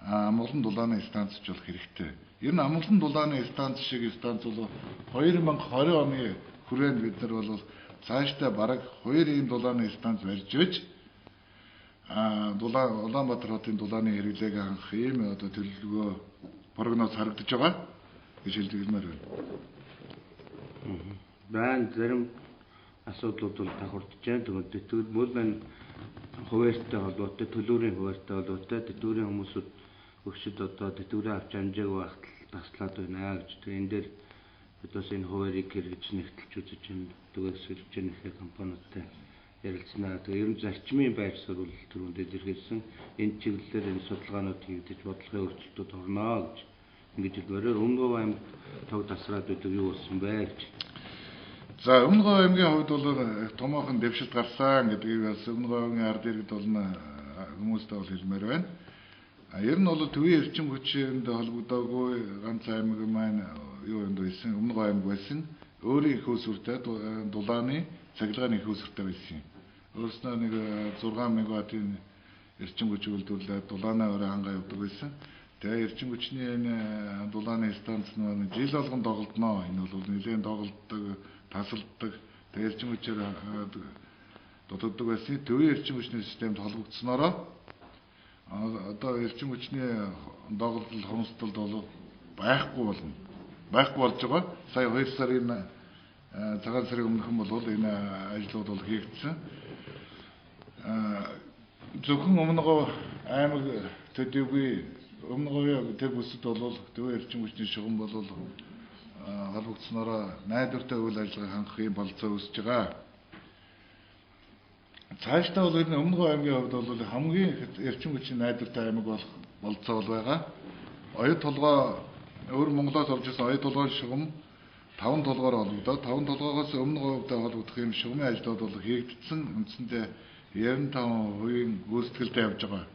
амгалан дулааны станц ч болох хэрэгтэй. Ер нь амгалан дулааны станц шиг станц бол 2020 оны хүрээнд бид нар бол цаашдаа бараг 2 ийм дулааны станц барьж өгч Улаанбаатар хотын дулааны хэрэглээг хангах ийм одоо төлөвлөгөө прогноз харагдаж байгаа гэж хэлмээр байна. Байн зарим асуудлууд бол тохиолдож байна. Тэгвэл мөн маань хуваарьтай холбоотой, төлөөрийн хуваарьтай холбоотой тэтгэврийн хүмүүсүүд өгшөд одоо тэтгэврээ авч амжаагүй байхад таслаад байна гэж. Тэгээ энэ дээр бид бас энэ хуваарийг хэрэгж нэгтэлж үзэж байна. Тэгээс сэлж байгаа компаниудтай ярилцсанаа. Тэгээ ер нь зарчмын байр суурь түрүүндээ зэрэгсэн энэ чиглэлээр энэ судалгаанууд хийгдэж бодлогын өөрчлөлтүүд орно гэж ингэж хэлбэрээр Өмнөговь аймагт тог тасраад байдаг юу болсон бэ гэж. За Өмнөговь аймгийн хувьд бол томоохон дэвшилт гарсан гэдгийг бас Өмнөговь аймгийн ард иргэд болно хүмүүстэй бол хэлмээр байна. Ер нь бол төвийн эрчим хүчинд холбогдоогүй ганц аймаг маань юу юм байсан Өмнөговь аймаг байсан. Өөрийн их усүртэй дулааны цахилгааны их усүртэй байсан. Өөрснөө нэг 6 мегаваттын эрчим хүч үйлдвэрлээд дулаанаа өөрөө хангаа явуулдаг байсан. Тэгээ эрчим хүчний энэ дулааны станц нь жил болгон доголдно. Энэ бол нэлээд доголддог, тасалддаг. Тэгээ эрчим хүчээр дутагддаг байсан. Төвийн эрчим хүчний системд холбогдсноороо одоо эрчим хүчний доголдол хомсдолд бол байхгүй болно. Байхгүй болж байгаа. Сая 2 сарын цагаан сарын өмнөхөн бол энэ ажлууд бол хийгдсэн. Зөвхөн Өмнөговь аймаг төдийгүй Өмнөговь төв бүсэд бол төвийн эрчим хүчний шугам бол холбогдсноороо найдвартай үйл ажиллагаа хангах юм болцоо үүсэж байгаа. Цаашдаа бол энэ Өмнөговь аймгийн хувьд бол хамгийн эрчим хүчний найдвартай аймаг болох болцоо бол байгаа. Оюут толгой өөр Монголоос орж ирсэн оюут толгойн шугам 5 толгойроо холбогдоод 5 толгойгоос Өмнөговьтай холбогдох юм шугамын ажлууд бол хийгдсэн. Үндсэндээ 95% гүйцэтгэлтэй явж байгаа.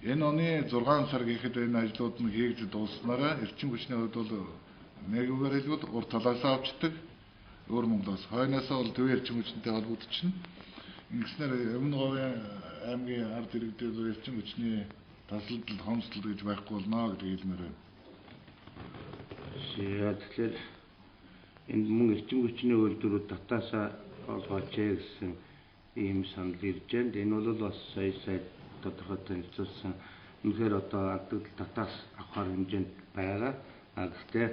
Энэ оны 6 сар гэхэд энэ ажлууд нь хийгдэж дууснараа эрчим хүчний хувьд бол нэгүгээр хэлбэл урт талаасаа авчдаг. Өөр Монголоос хойноосоо бол төвийн эрчим хүчтэй холбогдчихно. Ингэснээр Өмнөговь аймгийн ард иргэдэд эрчим хүчний тасалдал, хомсдол гэж байхгүй болно гэдэг хэлмээр байна. Тэгэхээр энэ мөн эрчим хүчний үйлдвэрүүд татаасаа олгооч гэсэн ийм санал ирж байна. Энэ бол бас сая тодорхой танилцуулсан. Үнэхээр одоо алдагдал татаас авахар хэмжээнд байгаа. Гэхдээ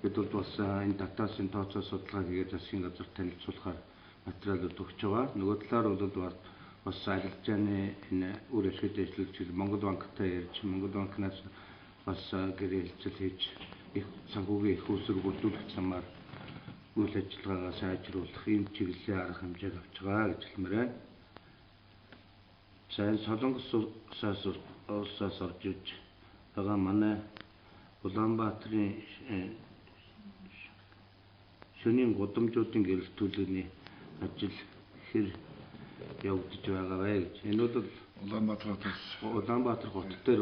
бид бол бас энэ татаасын тооцоо судалгаа хийгээд засгийн газар танилцуулахаар материалууд өгч байгаа. Нөгөө талаар бол бас арилжааны энэ үр ашигтай ажиллагч Монгол банктай ярьж, Монгол банкнаас бас гэрээ хэлцэл хийж их санхүүгийн их усрыг бүрдүүлэх замаар үйл ажиллагаагаа сайжруулах юм чиглэлийн арга хэмжээг авч байгаа гэж хэлмээр байна. За Солонгосоос орж иж байгаа манай Улаанбаатарын шөнийн гудамжуудын гэрэлтүүлэгний ажил хэр явагдаж байгаа вэ гэж. Энэ бол Улаанбаатар хот дээр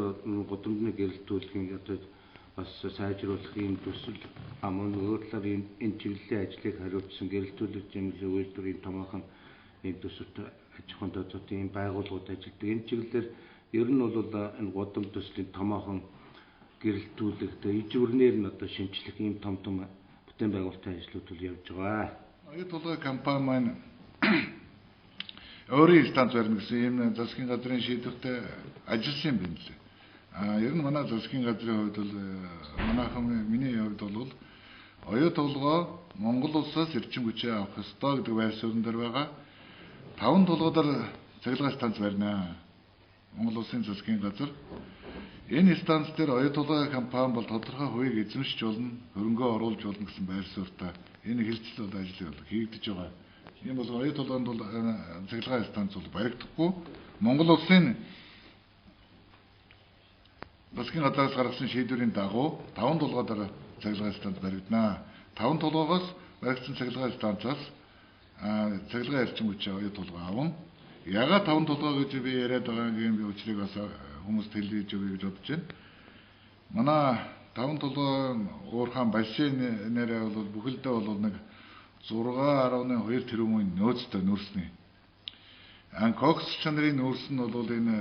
гудамжны гэрэлтүүлгийн одоо бас сайжруулах юм төсөл мөн өөр талаар энэ чиглэлийн ажлыг хариуцсан гэрэлтүүлэг зэмлэлийн үйлдвэрийн томоохон ийм төсөвт аж ахуйн тооцоотын байгууллагууд ажилладаг. Энэ чиглэлээр ер нь бол энэ гудамж төслийн томоохон гэрэлтүүлэг ижвэрнээр нь одоо шинжлэх ийм том бүтээн байгуулалтын ажлууд бол явж байгаа. Оюут толгой компани маань өөрийн станц барьна гэсэн ийм засгийн газрын шийдвэртэй ажилласан юм байна лээ. Ер нь манай засгийн газрын хувьд бол манайхан миний хувьд бол оюут толгой Монгол улсаас эрчим хүчээ авах ёстой гэдэг байр суурин дээр байгаа. 5 толгойдор цахилгаан станц барина. Монгол улсын засгийн газар энэ станц дээр оюут толгой компани бол тодорхой хувийг эзэмшиж болно, хөрөнгөө оруулж болно гэсэн байр суурьтай энэ хилцэл бол ажил хийгдэж байгаа. Ийм бол оюут толгойд бол цахилгаан станц бол баригдахгүй. Монгол улсын засгийн газраас гаргасан шийдвэрийн дагуу 5 толгойдор цахилгаан станц баригдана. 5 толгойгоос баригдсан цахилгаан станцаас цахилгаан эрчим хүчээ оюут толгой авна. Ягаад 5 толгой гэж би яриад байгаа юм би учрыг бас хүмүүст хэлж өгье гэж бодож байна. Манай 5 толгой уурхаан бассейн нэрээ бол бүхэлдээ бол нэг 6.2 тэрбумын нөөцтэй нүүрсний. Кокс чанарын нүүрс нь бол энэ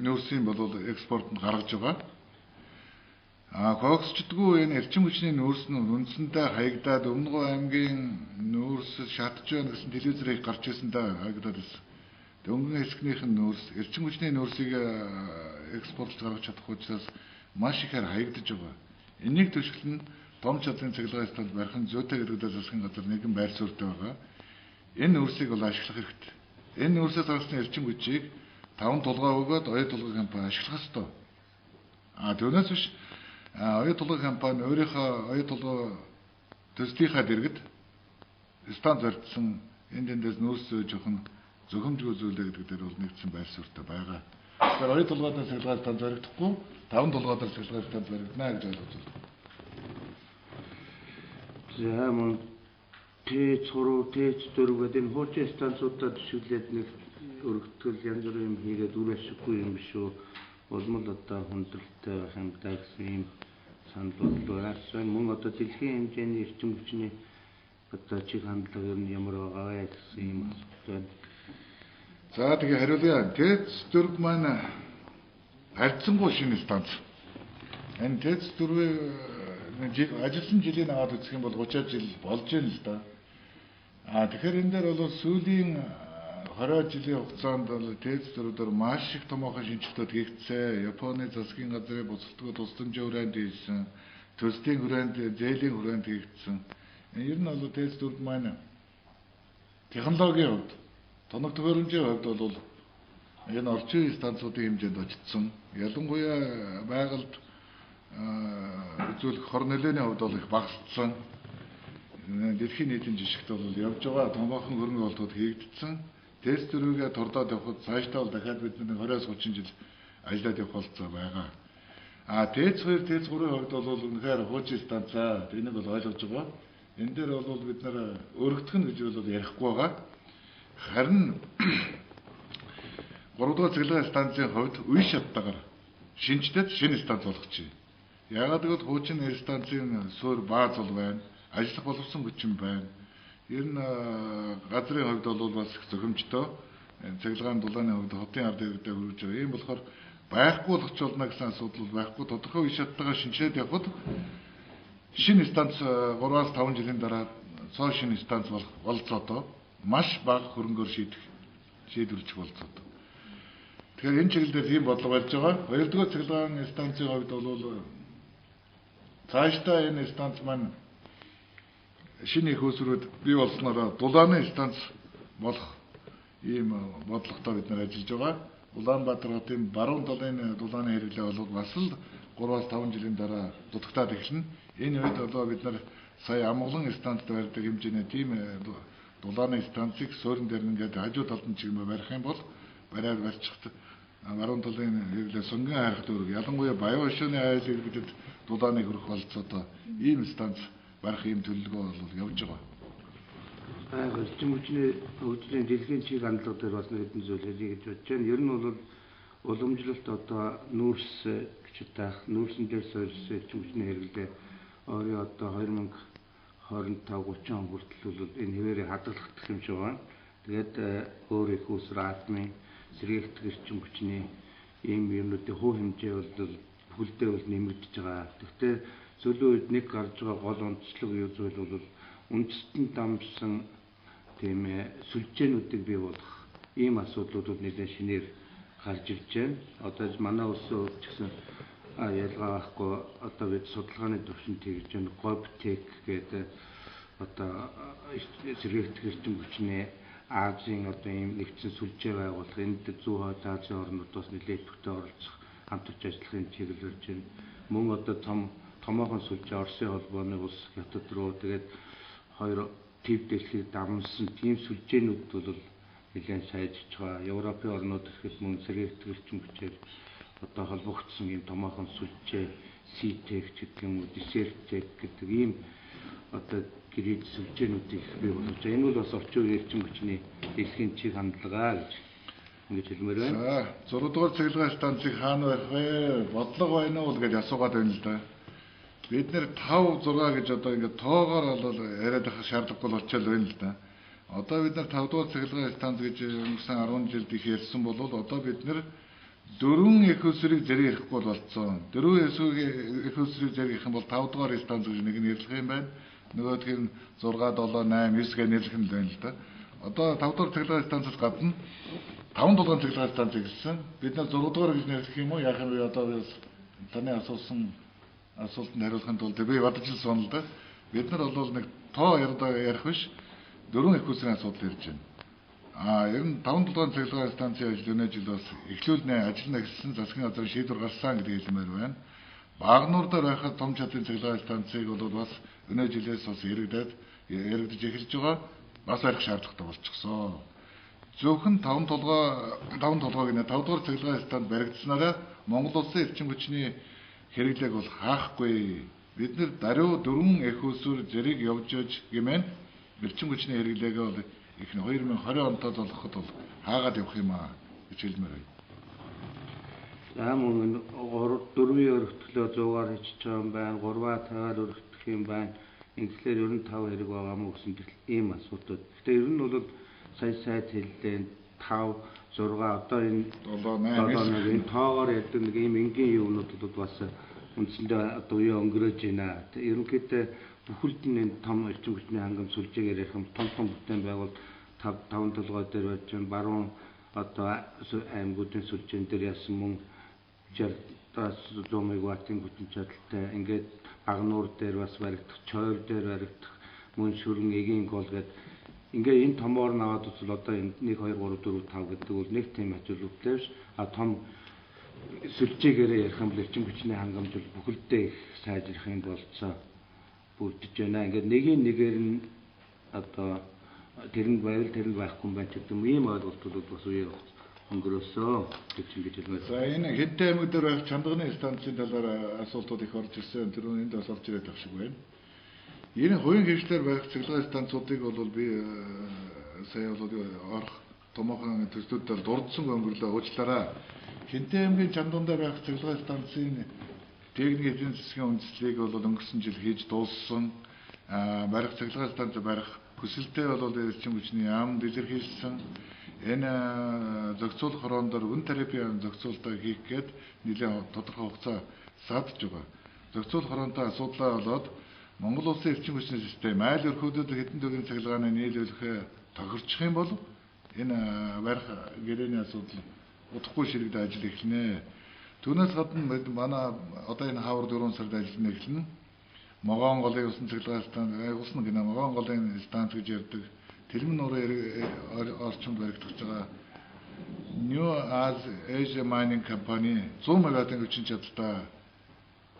нөөцийн бол экспортод гаргаж байгаа. Хогсчдгүй энэ эрчим хүчний нөөц нь үндсэндээ хаягдаад Өмнөгов аймгийн нөөц шатж байна гэсэн телевизээр гарч ирсэн да хаягдаад байсан. Дөнгөн хэсгнийх нь нөөц эрчим хүчний нөөцийг экспортлж гаргаж чадахгүй учраас маш ихээр хаягдж байгаа. Энийг төсөөлн том чадрын цахилгаан стандарт барих нь зүйтэй гэдэг засгийн газар нэгэн байр суурьтай байгаа. Энэ нөөцийг бол ашиглах хэрэгтэй. Энэ нөөцөөс гарсан эрчим хүчийг 5 тулгаа өгөөд оюу тулгаа компани ашиглах ёстой. Түүнээс биш оюу тулгаа компани өөрийнхөө оюу тулгаа төслийнхаа дэргэд стандарт зарцсан эндээс нөөц зөөж өгөх нь зөвхөмжгүй зүйлээ гэдэг дээр бол нэгдсэн байр суурьтай байгаа. Тэгэхээр оюу тулгаадаа цахилгаан стандарт зоригдохгүй 5 тулгаадаа цахилгаан стандарт зоригдана гэж ойлгож байна. За мөн Т3, Т4 гэдэг энэ хуучин станцуудад төсөөлөд нэг өргөтгөл янз бүрийн юм хийгээд үр ашиггүй юм биш үү? Улмал одоо хүндрэлтэй байх юм даа гэсэн юм санал бодлоо яасан. Мөн одоо дэлхийн хэмжээний эрчим хүчний одоо чиг хандлага ер нь ямар байгаа вэ гэсэн юм асуулт байна. За тэгээ хариулъя. ТЭЦ-4 маань харьцангуй шинэ станц. Энэ ТЭЦ-4 ажилласан жилийн агаад үзэх юм бол 30 жил болж байна л да. Тэгэхээр энэ дээр бол сүүлийн 20 жилийн хугацаанд бол ТЭЦ-4-дөр маш их томоохон шинжилтүүд хийгдсэн. Японы засгийн газрын буцалтгүй тусламжийн хүрээнд хийсэн, төслийн хүрээнд, зээлийн хүрээнд хийгдсэн. Ер нь бол ТЭЦ-4 маань технологийн хувьд, тоног төхөөрөмжийн хувьд бол энэ орчин үеийн станцуудын хэмжээнд очсон. Ялангуяа байгальд үзүүлэх хор нөлөөний хувьд бол их багассан. Дэлхийн нийтийн жишгт бол явж байгаа томоохон хөрөнгө оруулалтууд хийгдсэн. ТЭЦ-4-гээ турдаад явхад цаашдаа бол дахиад бид 20-30 жил ажиллаад явах болцоо байгаа. ТЭЦ-2, ТЭЦ-3-ийн хувьд бол үнэхээр хуучин станцаа энийг бол ойлгож байгаа. Энэ дээр бол бид нэр өргөдөх нь гэж бол ярихгүй байгаа. Харин 3 дугаар цэглэгээ станцын хувьд үе шаттайгаар шинжлээд шинэ станц болгочих. Яагаад гэвэл хуучин станцын суурь бааз бол байна. Ажиллах боловсон хүчин байна. Ер нь газрын хувьд бол бас зөвхөмжтэй. Цэглэгааны дулааны хувьд хотын ард иргэдэд хүргэж байгаа. Ийм болохоор байхгүй болгоч болно гэсэн асуудал байхгүй. Тодорхой үе шаттайгаар шинжилээд явхад шинэ станц 3-аас 5 жилийн дараа цоо шинэ станц болцоодоо маш бага хөрөнгөөр шийдвэрлэж болцоод. Тэгэхээр энэ чиглэлээр тийм бодлого барьж байгаа. Хоёрдугаар цэглэгааны станцын хувьд бол цаашдаа энэ станц маань шинэ их усрууд бий болсноор дулааны станц болох ийм бодлоготой бид нар ажиллаж байгаа. Улаанбаатар хотын баруун талын дулааны хэрэглээ бол бас л 3-аас 5 жилийн дараа дутагтаад эхэлнэ. Энэ үед одоо бид нар сая амгалан станцд барьдаг хэмжээний тийм дулааны станцыг суурин дээр ингээд хажуу талд нь чигмэ барих юм бол бариад барьчихад баруун талын хэрэглээ сөнгөн хайрах дөрөв. Ялангуяа Баян хошууны айл иргэдэд дулааныг хөрөх болцоод ийм станц барих юм төлөвлөгөө бол явж байгаа. Эрчим хүчний хөгжлийн дэлхийн чиг хандлага дээр бас нэг хэдэн зүйл хэлье гэж бодож байна. Ер нь бол уламжлалт одоо нүүрс гэж таах, нүүрсэн дээр суурьсан эрчим хүчний хэрэглээ өөрийн одоо 2025-30 он хүртэл бол энэ хэвээрээ хадгалагдах юм шиг байна. Тэгээд өөр их усрын атомын сэргээгдэх эрчим хүчний ийм юмнуудын хувь хэмжээ бол бүхэлдээ бол нэмэгдэж байгаа. Гэхдээ сүүлийн үед нэг гарч байгаа гол онцлог юу зүйл бол үндэстэн дамжсан тийм сүлжээнүүдийг бий болгох ийм асуудлууд нэлээд шинээр гарч ирж байна. Одоо манай улсын хувьд ч гэсэн ялгаа байхгүй одоо бид судалгааны төвшөнд хийж байна. GovTech гэдэг одоо сэргээгдэх эрчим хүчний Азийн одоо ийм нэгдсэн сүлжээ байгуулах энд зүүн хойд Азийн орнуудаас нэлээд идэвхтэй оролцох хамт олж ажиллахын чиглэлж байна. Мөн одоо томоохон сүлжээ Оросын холбооны улс хятад руу тэгээд хоёр төв дэлхийг дамжсан тийм сүлжээнүүд бол нэлээд сайжиж байгаа. Европын орнууд гэхэд мөн сэргээгдэх эрчим хүчээр одоо холбогдсон ийм томоохон сүлжээ CTEC гэдэг юм уу, DESERTEC гэдэг ийм одоо гэрээд сүлжээнүүдийг бий болгож байгаа. Энэ бол бас орчин үеийн эрчим хүчний дэлхийн чиг хандлага гэж ингэж хэлмээр байна. За 6 дугаар цэглэгээ станцыг хаана барих вэ? Бодлого байна уу гэж асуугаад байна л да. Бид нэр 5 6 гэж одоо ингээд тоогоор бол яриад байх шаардлагагүй болчихвол байна л да. Одоо бид нар 5 дугаар цэглэгээ станц гэж өнгөрсөн 10 жилд их ярьсан бол одоо бид нэр Дөрвөн их усрыг зэрэг ярихгүй болцсон. Дөрвөн их усрыг зэрэг ярих юм бол 5 дугаар станц гэж нэг нь нэрлэх юм байна. Нөгөөх нь 6, 7, 8, 9 гэж нэрлэх нь байна л да. Одоо 5 дугаар цахилгаан станцаас гадна 5 дугаар цахилгаан станц гэсэн. Бид нар 6 дугаар гэж нэрлэх юм уу? Яах юм бэ? Одоо таны асуусан асуултанд хариулахын тулд би бодож л сонно л да. Бид нар бол нэг тоо ярих биш. Дөрвөн их усрын асуудал ярьж байна. Ер нь 5 дугаар цахилгаан станцын ажил өнөө жил бас эхлүүлнэ, ажил нь эхэлсэн, засгийн газрын шийдвэр гарсан гэдэг хэлмээр байна. Багнуурдаар байхад том чадлын цахилгаан станцыг бол бас өнөө жилээс бас яригдж эхэлж байгаа. Бас барих шаардлагатай болчихсон. Зөвхөн 5 толгойг нэ 5 дугаар цахилгаан станц баригдсанараа Монгол улсын эрчим хүчний хэрэглээг бол хаахгүй. Бид нэр даруй 4 их усүр зэрэг явж иж гэмээр эрчим хүчний хэрэглээгээ бол их 2020 онтод болоход бол хаагаад явах юм аа гэж хэлмээр байна. За мөн 4-ийн өргөтлөө 100-аар хийчих юм байна, 3-аа 5-аар өргөтөх юм байна. Ингээл ер нь 5 хэрэг байгаа мó гэсэн ийм асуудал. Гэтэ ер нь бол сая сайд хэллээ 5, 6 одоо энэ 7, 8 тоогоор ярьдаг нэг ийм энгийн юмнуудад бас үндсэндээ одоо үе өнгөрөөж байна. Ерөнхийдөө бүхэлд нь том эрчим хүчний хангамж сүлжээгээр ярих юм том бүтээн байгуул 5 толгой дээр байж байна. Баруун одоо аймагуудын сүлжээн дээр ясан мөн 60-100 мегаваттын бүтэн чадалтай ингээд Багнуур дээр бас баригдах, Чойр дээр баригдах, мөн Шүрэн, Эгийн гол гэдэг ингээ энэ томоор наваад үзвэл одоо энэ 1 2 3 4 5 гэдэг бол нэг тийм ачааллуудтай биш. Том сүлжээгээрээ ярих юм бол эрчим хүчний хангамж бүхэлдээ их сайжрах юм болцоо бүрдэж байна. Ингээд нэгээр нь одоо тэрэнд байвал тэрэнд байхгүй юм байна гэдэг ийм ойлголтууд бас үе өнгөрөөсөө гэж ингэж хэлмээр. За энэ Хэнтэй аймаг дээр байх чандганы станцын талаар асуултууд их орж ирсэн. Тэр нь энд бас орж ирээд байх шиг байна. Энэ хувийн хэмжлэр байх цахилгаан станцуудыг бол би сая бол орох томоохон төслүүдэд дурдсан өнгөрлөө уучлаарай. Хэнтэй аймгийн чандган дээр байх цахилгаан станцын техник эзэн засгийн үндэслэлийг бол өнгөрсөн жил хийж дууссан. Барих цахилгаан станц барих хүсэлтэй бол эрчим хүчний яам илэрхийлсэн. Энэ зохицуулах хороондор үн терапийн зохицуулалтаа хийх гээд нэлээд тодорхой хугацаа саадж байгаа. Зохицуулах хороонтой асуудлаа болоод Монгол улсын эрчим хүчний систем айл өрхөөдөд хэдэн төрлийн цахилгааны нийлүүлэх тохирчих юм бол энэ барих гэрээний асуудал удахгүй ширэгдэж ажил эхэлнэ. Түүнээс гадна манай одоо энэ хавар 4 сард ажил эхэлнэ. Могоон голын усан цахилгаан станц, усан гинэ Могоон голын станц гэж ярьдаг. Тэрмэн нуруу орчинд баригдаж байгаа New Asia Mining Company 100 мегаваттын хүчин чадалтай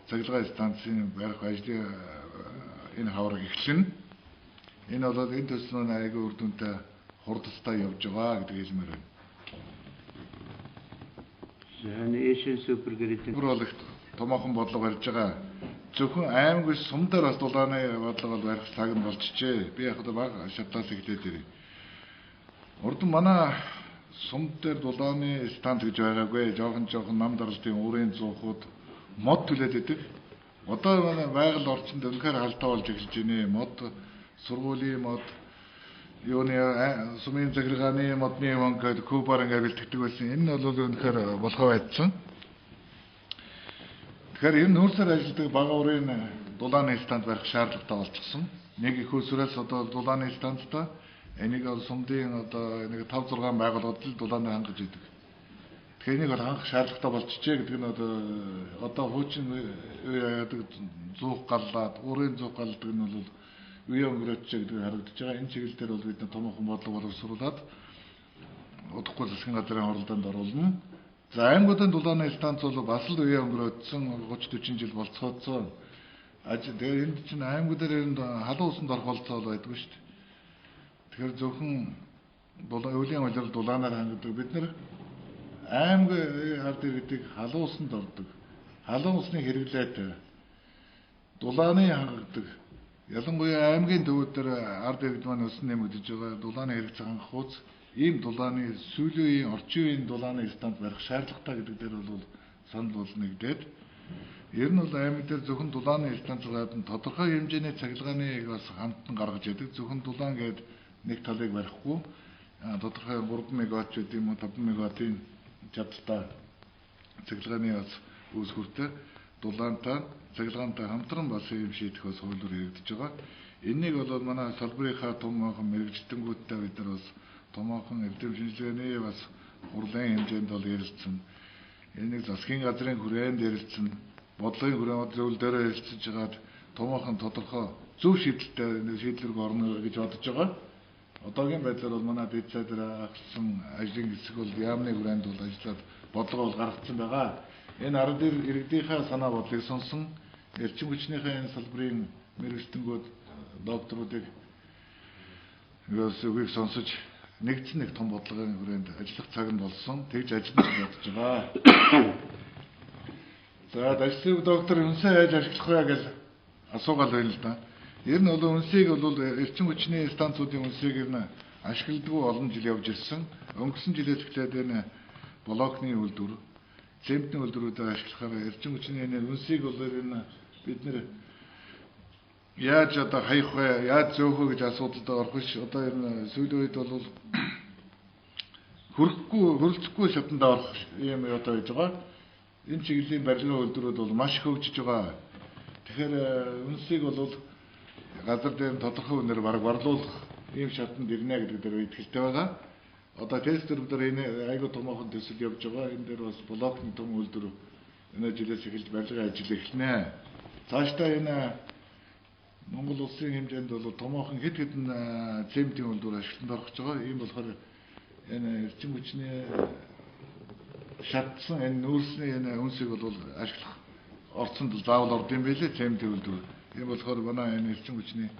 цахилгаан станцын барих ажлын энэ хаврыг эхлэнэ. Энэ бол энэ төслөө айгүй үр дүнтэй хурдтай явж байгаа гэдэг хэлмээр байна. Yani Asian Super Grid-ийн бол их томоохон бодлого барьж байгаа. Зөвхөн аймаг биш сум дээр бас дулааны бодлого барих цаг нь болчихжээ. Би яг бага шатаас эхлээд ирээ. Урд манай сум дээр дулааны станц гэж байгаагүй. Жохон нам даралтын уурын зуухуд мод түлээд идэг. Одоо манай байгаль орчинд өнөхөр халтаа болж эхэлж байна. Мод сургуулийн мод юуны сумын захиргааны модны мөнгөд кубаар ингээд бэлтгэдэг байсан. Энэ нь бол өнөхөр болохоо байдсан. Тэгэхээр энэ нүүрсээр ажилладаг бага уурын дулааны станц барих шаардлагатай болчихсон. Нэг их усрээс одоо дулааны станцтай энийг сумдын одоо нэг 5 6 байгууллагад л дулааны хангаж идэг. Тэгэхээр энийг хангах шаардлагатай болчихжээ гэдэг нь одоо хуучин яадаг зуух галлаад уурын зуух галдаг нь бол үе өнгөрөөч гэдэг харагдаж байгаа. Энэ чиглэл дээр бол бид томоохон бодлого боловсруулад удахгүй засгийн газрын оролдонд оруулна. За аймагуудын дулааны станц бол бас л үе өнгөрөөдсөн 30 40 жил болцоодсон. Тэгээ энд чинь аймагуудаар халуун усанд орох болцоо байдгүй шүү дээ. Тэгэхээр зөвхөн өвлийн улирал дулаанаар хангадаг. Бид нэр аймаг ард иргэдэг халуун усанд ордог. Халуун усны хэрэглээтэй дулааны хангадаг. Ялангуяа аймгийн төвүүд дээр ард иргэд маань өсөн нэмэгдэж байгаа дулааны хэрэгцээ хангах хууц ийм дулааны сүүлийн үеийн орчин үеийн дулааны станц барих шаардлагатай гэдэг дээр бол санал бол нэгдээд ер нь бол аймаг дээр зөвхөн дулааны станц гадна тодорхой хэмжээний цахилгааныг бас хамтан гаргаж яадаг. Зөвхөн дулаан гээд нэг талыг барихгүй тодорхой 3 мегаватт гэдэг юм уу 5 мегаваттын чадaltaй цахилгааны бас үүсгүүртэй дулаантай цахилгаантай хамтран бас ийм шийдэх бас хуулиур хэрэгдэж байгаа. Энийг бол манай салбарынхаа томоохон мэрэгчлэнгүүдтэй бид нар бас томоохон эрдэм шинжилгээний бас хурлын хэмжээнд бол ярилцсан. Энийг засгийн газрын хүрээнд ярилцсан, бодлогын хүрээнд зөвлөл дээр ярилцж байгаад томоохон тодорхой зөв шийдэлтэй нэг шийдлэрг орно гэж бодож байгаа. Одоогийн байдлаар бол манай дэд сайдаар агсан ажлын хэсэг бол яамны хүрээнд бол ажиллаад бодлого бол гаргацсан байгаа. Энэ ард иргэдийнхээ санаа бодлыг сонсон, эрчим хүчнийхээ энэ салбарын мэрэгчлэнгүүд докторуудыг үгийг сонсож нэгдсэн нэг том бодлогын хүрээнд ажиллах цаг нь болсон. Тэгж ажиллах гэж бодож байгаа. За дашсыг доктор үнсэн яаж ашиглах вэ гэж асуугаал байна л да. Ер нь бол үнсийг бол эрчим хүчний станцуудын үнсийг ер нь ашигладаг олон жил явж ирсэн. Өнгөрсөн жилээс эхлээд энэ блокны үйлдвэр, цементний үйлдвэрүүдээр ашиглахаар эрчим хүчний энэ үнсийг бол ер нь бид нэр яаж одоо хаях вэ, яаж зөөх вэ гэж асуудалд орох биш. Одоо ер нь сүүлийн үед бол хөрөлцөхгүй шатанд орох юм одоо гэж байгаа. Энэ чиглэлийн барилгын үйлдвэрүүд бол маш хөгжиж байгаа. Тэгэхээр үнсийг бол газар дээр тодорхой үнээр бараг барлуулах ийм шатанд ирнэ гэдэг дээр итгэлтэй байгаа. Одоо тест дээр энэ айгуу томоохон төсөл явж байгаа. Энэ дээр бас блокны том үйлдвэр энэ жилээс эхэлж барилгын ажил эхэлнэ. Цаашдаа энэ Монгол улсын хэмжээнд бол томоохон хэд хэдэн цементийн үйлдвэр ашиглалтанд орох гэж байгаа. Ийм болохоор энэ эрчим хүчний шатсан энэ нүүрсний энэ үнсийг бол ашиглах орцонд заавал орд юм байлээ цементийн үйлдвэр. Ийм болохоор манай энэ эрчим хүчний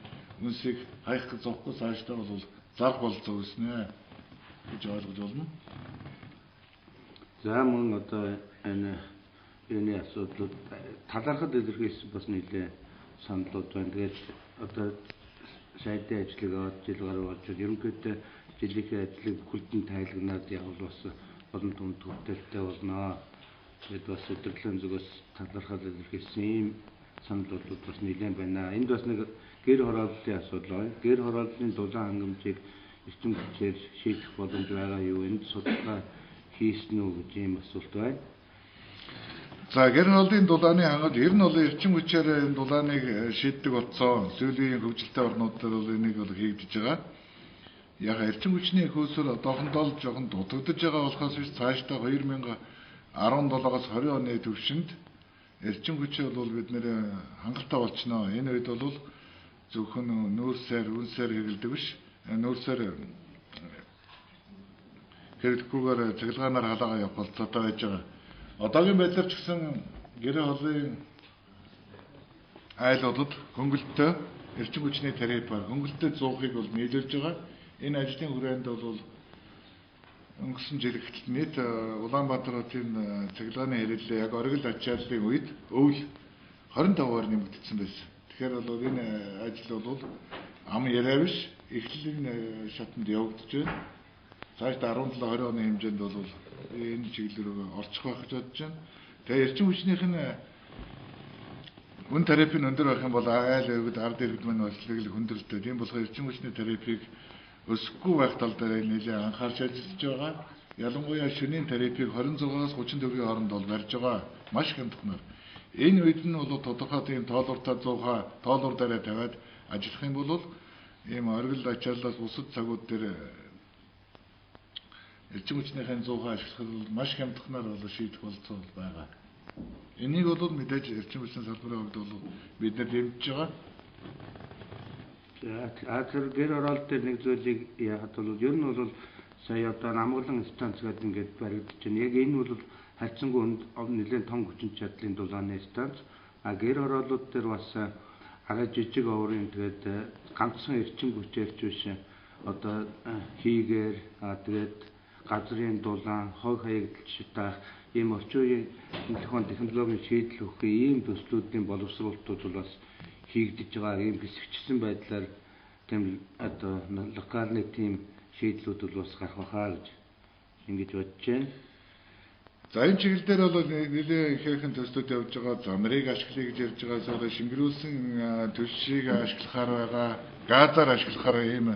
үнсийг хаях гэж зовхгүй цаашдаа бол зарах болцоо үүснэ гэж ойлгож байна. За мөн одоо энэ юуны асуудлууд талархад илэрхийлсэн бас нэлээ саналууд байна. Тэгээд одоо сайдын ажлыг аваад жил гаруй болж ерөнхийдөө жилийнхээ ажлыг бүхэлдэн тайлагнаад явал бас олон түмэнд төвтэй болно. Тэгээд бас өдөрлөөн зүгээс талархал илэрхийлсэн ийм саналууд бас нэлээд байна. Энд бас нэг гэр хорооллын асуудал байна. Гэр хорооллын дулаан хангамжийг эрчим хүчээр шийдэх боломж байгаа юу? Энд судалгаа хийсэн үү гэж ийм асуулт байна. За гэр хорооллын дулааны хангамж ер нь бол эрчим хүчээр энэ дулааныг шийддэг болсон. Сүүлийн хөгжилтэй орнууд дээр бол энийг бол хийгдэж байгаа. Яг эрчим хүчний хөөсөр одоохондоо жоохон дутагдж байгаа болохоос биш цаашдаа 2017-оос 20 оны төвшөнд эрчим хүчээ бол бид нэр хангалттай болчихно. Энэ үед бол зөвхөн нүүрсээр, үнсээр хэрэгэлдэг биш. Нүүрсээр хэрэглэхгүйгээр цахилгаанаар халаагаа явах болцоотой байж байгаа. Одоогийн байдлаар ч гэсэн гэр холын айлуудад хөнгөлөлтөө эрчим хүчний тарифаар хөнгөлөлтөд зуухыг бол нийлүүлж байгаа. Энэ ажлын хүрээнд бол өнгөрсөн жил эхлэл нийт Улаанбаатар хотын цахилгааны хэрэглээ яг оргил ачааллын үед өвөл 25%-аар нэмэгдсэн байсан. Тэгэхээр бол энэ ажил бол ам яриа биш эхлэлийн шатанд явагдаж байна. Цаашдаа 17-20 оны хэмжээнд бол энэ чиглэл рүү орчих байх гэж бодож байна. Тэгээ эрчим хүчнийх нь үн тарифын өндөр байх юм бол айл иргэд ард иргэд маань бас л хүндрэлтэй. Тийм болохоор эрчим хүчний тарифыг өсөхгүй байх тал дээр нэлээд анхаарч ажиллаж байгаа. Ялангуяа шөнийн тарифыг 26-аас 30 төгрөгийн хооронд бол барьж байгаа. Маш хямдханаар. Энэ үед нь бол тодорхой тийм тоолууртай 100 тоолуур дээр тавиад ажиллах юм бол ийм оргил ачааллаас бусад цагууд дээр эрчим хүчнийхэн 100 ашиглах бол маш хямдханаар бол шийдэх болцоо байгаа. Энийг бол мэдээж эрчим хүчний салбарын хувьд бол бид нар дэмжиж байгаа. Тэр гэр хороолт дээр нэг зүйлийг яагаад бол ер нь бол сая одоо намглан станц гэдэг ингээд баригдаж байна. Яг энэ бол хайцсангүй нэлээд том хүчин чадлын дулааны станц. А гэр хороолууд дээр бас арай жижиг оврын тэгээд ганцхан эрчим хүчээрч биш одоо хийгээр тэгээд газрын дулаан, хог хаягдал шатаах ийм орчин үеийн технологийн шийдэл өгөх ийм төслүүдийн боловсруулалтууд бол бас хийгдэж байгаа ийм хэсэгчсэн байдлаар тийм одоо локальны тийм шийдлүүд бол бас гарах байхаа гэж ингэж бодож байна. За энэ чиглэл дээр бол нэлээд ихээхэн төслүүд явж байгаа. Замрыг ашиглая гэж ярьж байгаа. Сая шингэрүүлсэн төсшийг ашиглахаар байгаа. Газаар ашиглахаар ийм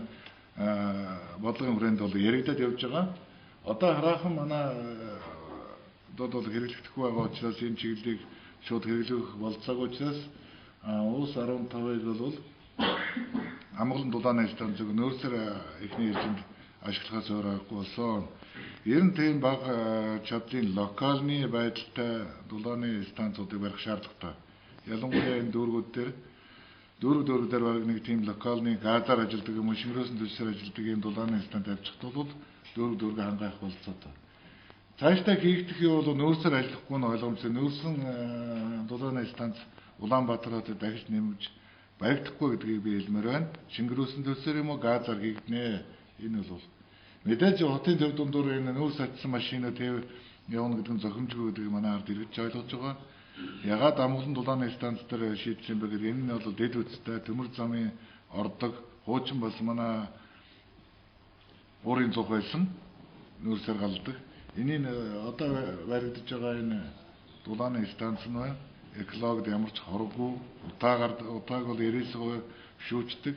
бодлогын хүрээнд бол яригдаад явж байгаа. Одоо хараахан манай бол хэрэглэгдэхгүй байгаа учраас энэ чиглэлийг шууд хэрэглэх болцоог учраас ус 15-ыг бол амгалан дулааны станцыг нөөцөөр эхний ээлжинд ашиглахаас өөр аргагүй болсон. Ер нь тийм бага чадлын локальны байдалтай дулааны станцуудыг барих шаардлагатай. Ялангуяа энэ дүүргүүд дээр баг нэг тийм локальны газар ажилдаг юм уу, шингэрөөсөн төлсөөр ажилдаг ийм дулааны станц авчихт бол дүүргээ хангах болцоотой. Цаашдаа хийгдэх юм бол нөөцөөр ажиллахгүй нь ойлгомжтой. Нөөцөн дулааны станц Улаанбаатар хотод дахиж нэмж баригдахгүй гэдгийг би хэлмээр байна. Шингэрөөсөн төлсөөр юм уу газар хийгднэ. Энэ бол мэдээж хотын төв дундуур энэ нөөц атсан машинууд явна гэдэг нь зохимжгүй гэдгийг манай ард иргэж ойлгож байгаа. Ягаад амгалан дулааны станц дээр шийдсэн бэ гэдэг энэ нь бол дэд үсттэй төмөр замын ордог хуучин бас манай уурын цуг байсан нөөцөөр галдаг. Энийг одоо баригдаж байгаа энэ дулааны станц нь байна. Экологид ямар ч хоргүй утааг бол 99% шүүждэг.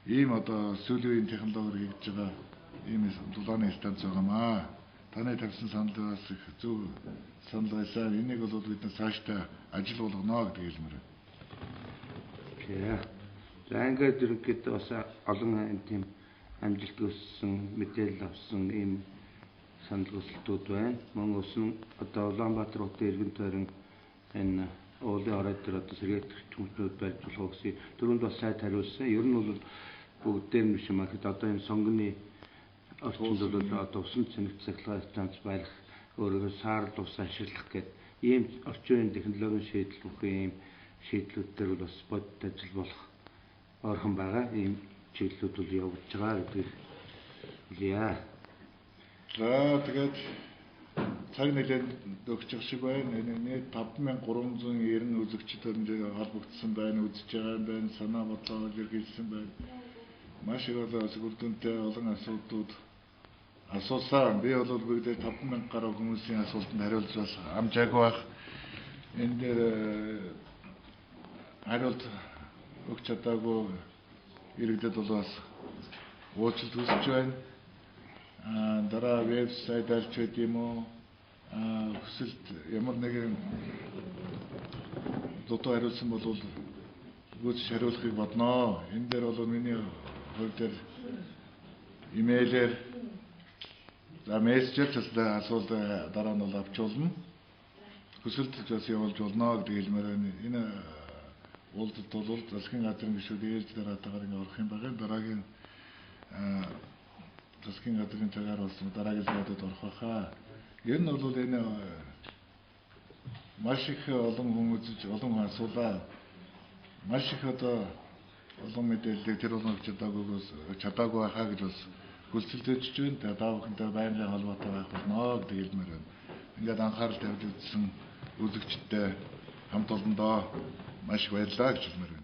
Ийм одоо сүүлийн технологиор хийж байгаа ийм дулааны станц байгаамаа. Таны тавьсан санал бас их зөв санал байсан. Энийг бол бид цаашдаа ажил болгоно гэдэг хэлмээр байна. За ингээд ерөнхийдөө бас олон тийм амжилт өссөн, мэдээлэл авсан ийм санал хүсэлтүүд байна. Мөн өсөн одоо Улаанбаатар хотын иргэн тойрон энэ уулын орой дээр одоо сэргээгдэх хүмүүстүүд байж болох гэсэн түрүүнд бас сайд хариулсан. Ер нь бол бүгдээр нь биш юм аа. Одоо энэ сонгоны орчинд бол одоо усан цэнэгт цахилгаан станц барих, өөрөөр саарл ус ашиглах гэдэг ийм орчин үеийн технологийн шийдэл бүх ийм шийдлүүд дээр бол бас бодит ажил болох ойрхон байгаа. Ийм чиглэлүүд бол явагдаж байгаа гэдгийг хэлье. За тэгээд цаг нэлээд өгчих шиг байна. Нийт 5390 үзэгчдэд холбогдсон байна, үзэж байгаа юм байна, санаа бодлоо илэрхийлсэн байна. Маш их сүрдэнтэй олон асуудлууд асуусан. Би бол бүгдээ 5000 гаруй хүмүүсийн асуултанд хариулж бас амжаагүй байх. Энэ дээр хариулт өгч чадаагүй иргэдэд бол бас уучлалт хүсэж байна. Дараа вебсайт алж байд юм уу? Хүсэлт ямар нэгэн дутуу хариулсан бол гүйцэж хариулахыг бодноо. Энэ дээр бол миний хувьд имэйлээр мессежээр асуулт дараа нь бол авчулна. Хүсэлт бас явуулж болно гэдэг хэлмээр байна. Энэ уулзалт бол засгийн газрын гишүүд ээлж дараатаагаар ингэ орох юм байгаа. Дараагийн засгийн газрын цагаар бас дараагийн суудад орох байхаа. Ер нь бол энэ маш их олон хүмүүс олон асуулаа. Маш их одоо олон мэдээлэл тэр болгож чадаагүй байхаа гэж бас хүсэлтэж байна. Та бүхэнтэй байнгын холбоотой байх болно гэдэг хэлмээр байна. Ингээд анхаарал тавьж үзсэн үзэгчдтэй хамт олондоо маш их баярлалаа гэж хэлмээр байна.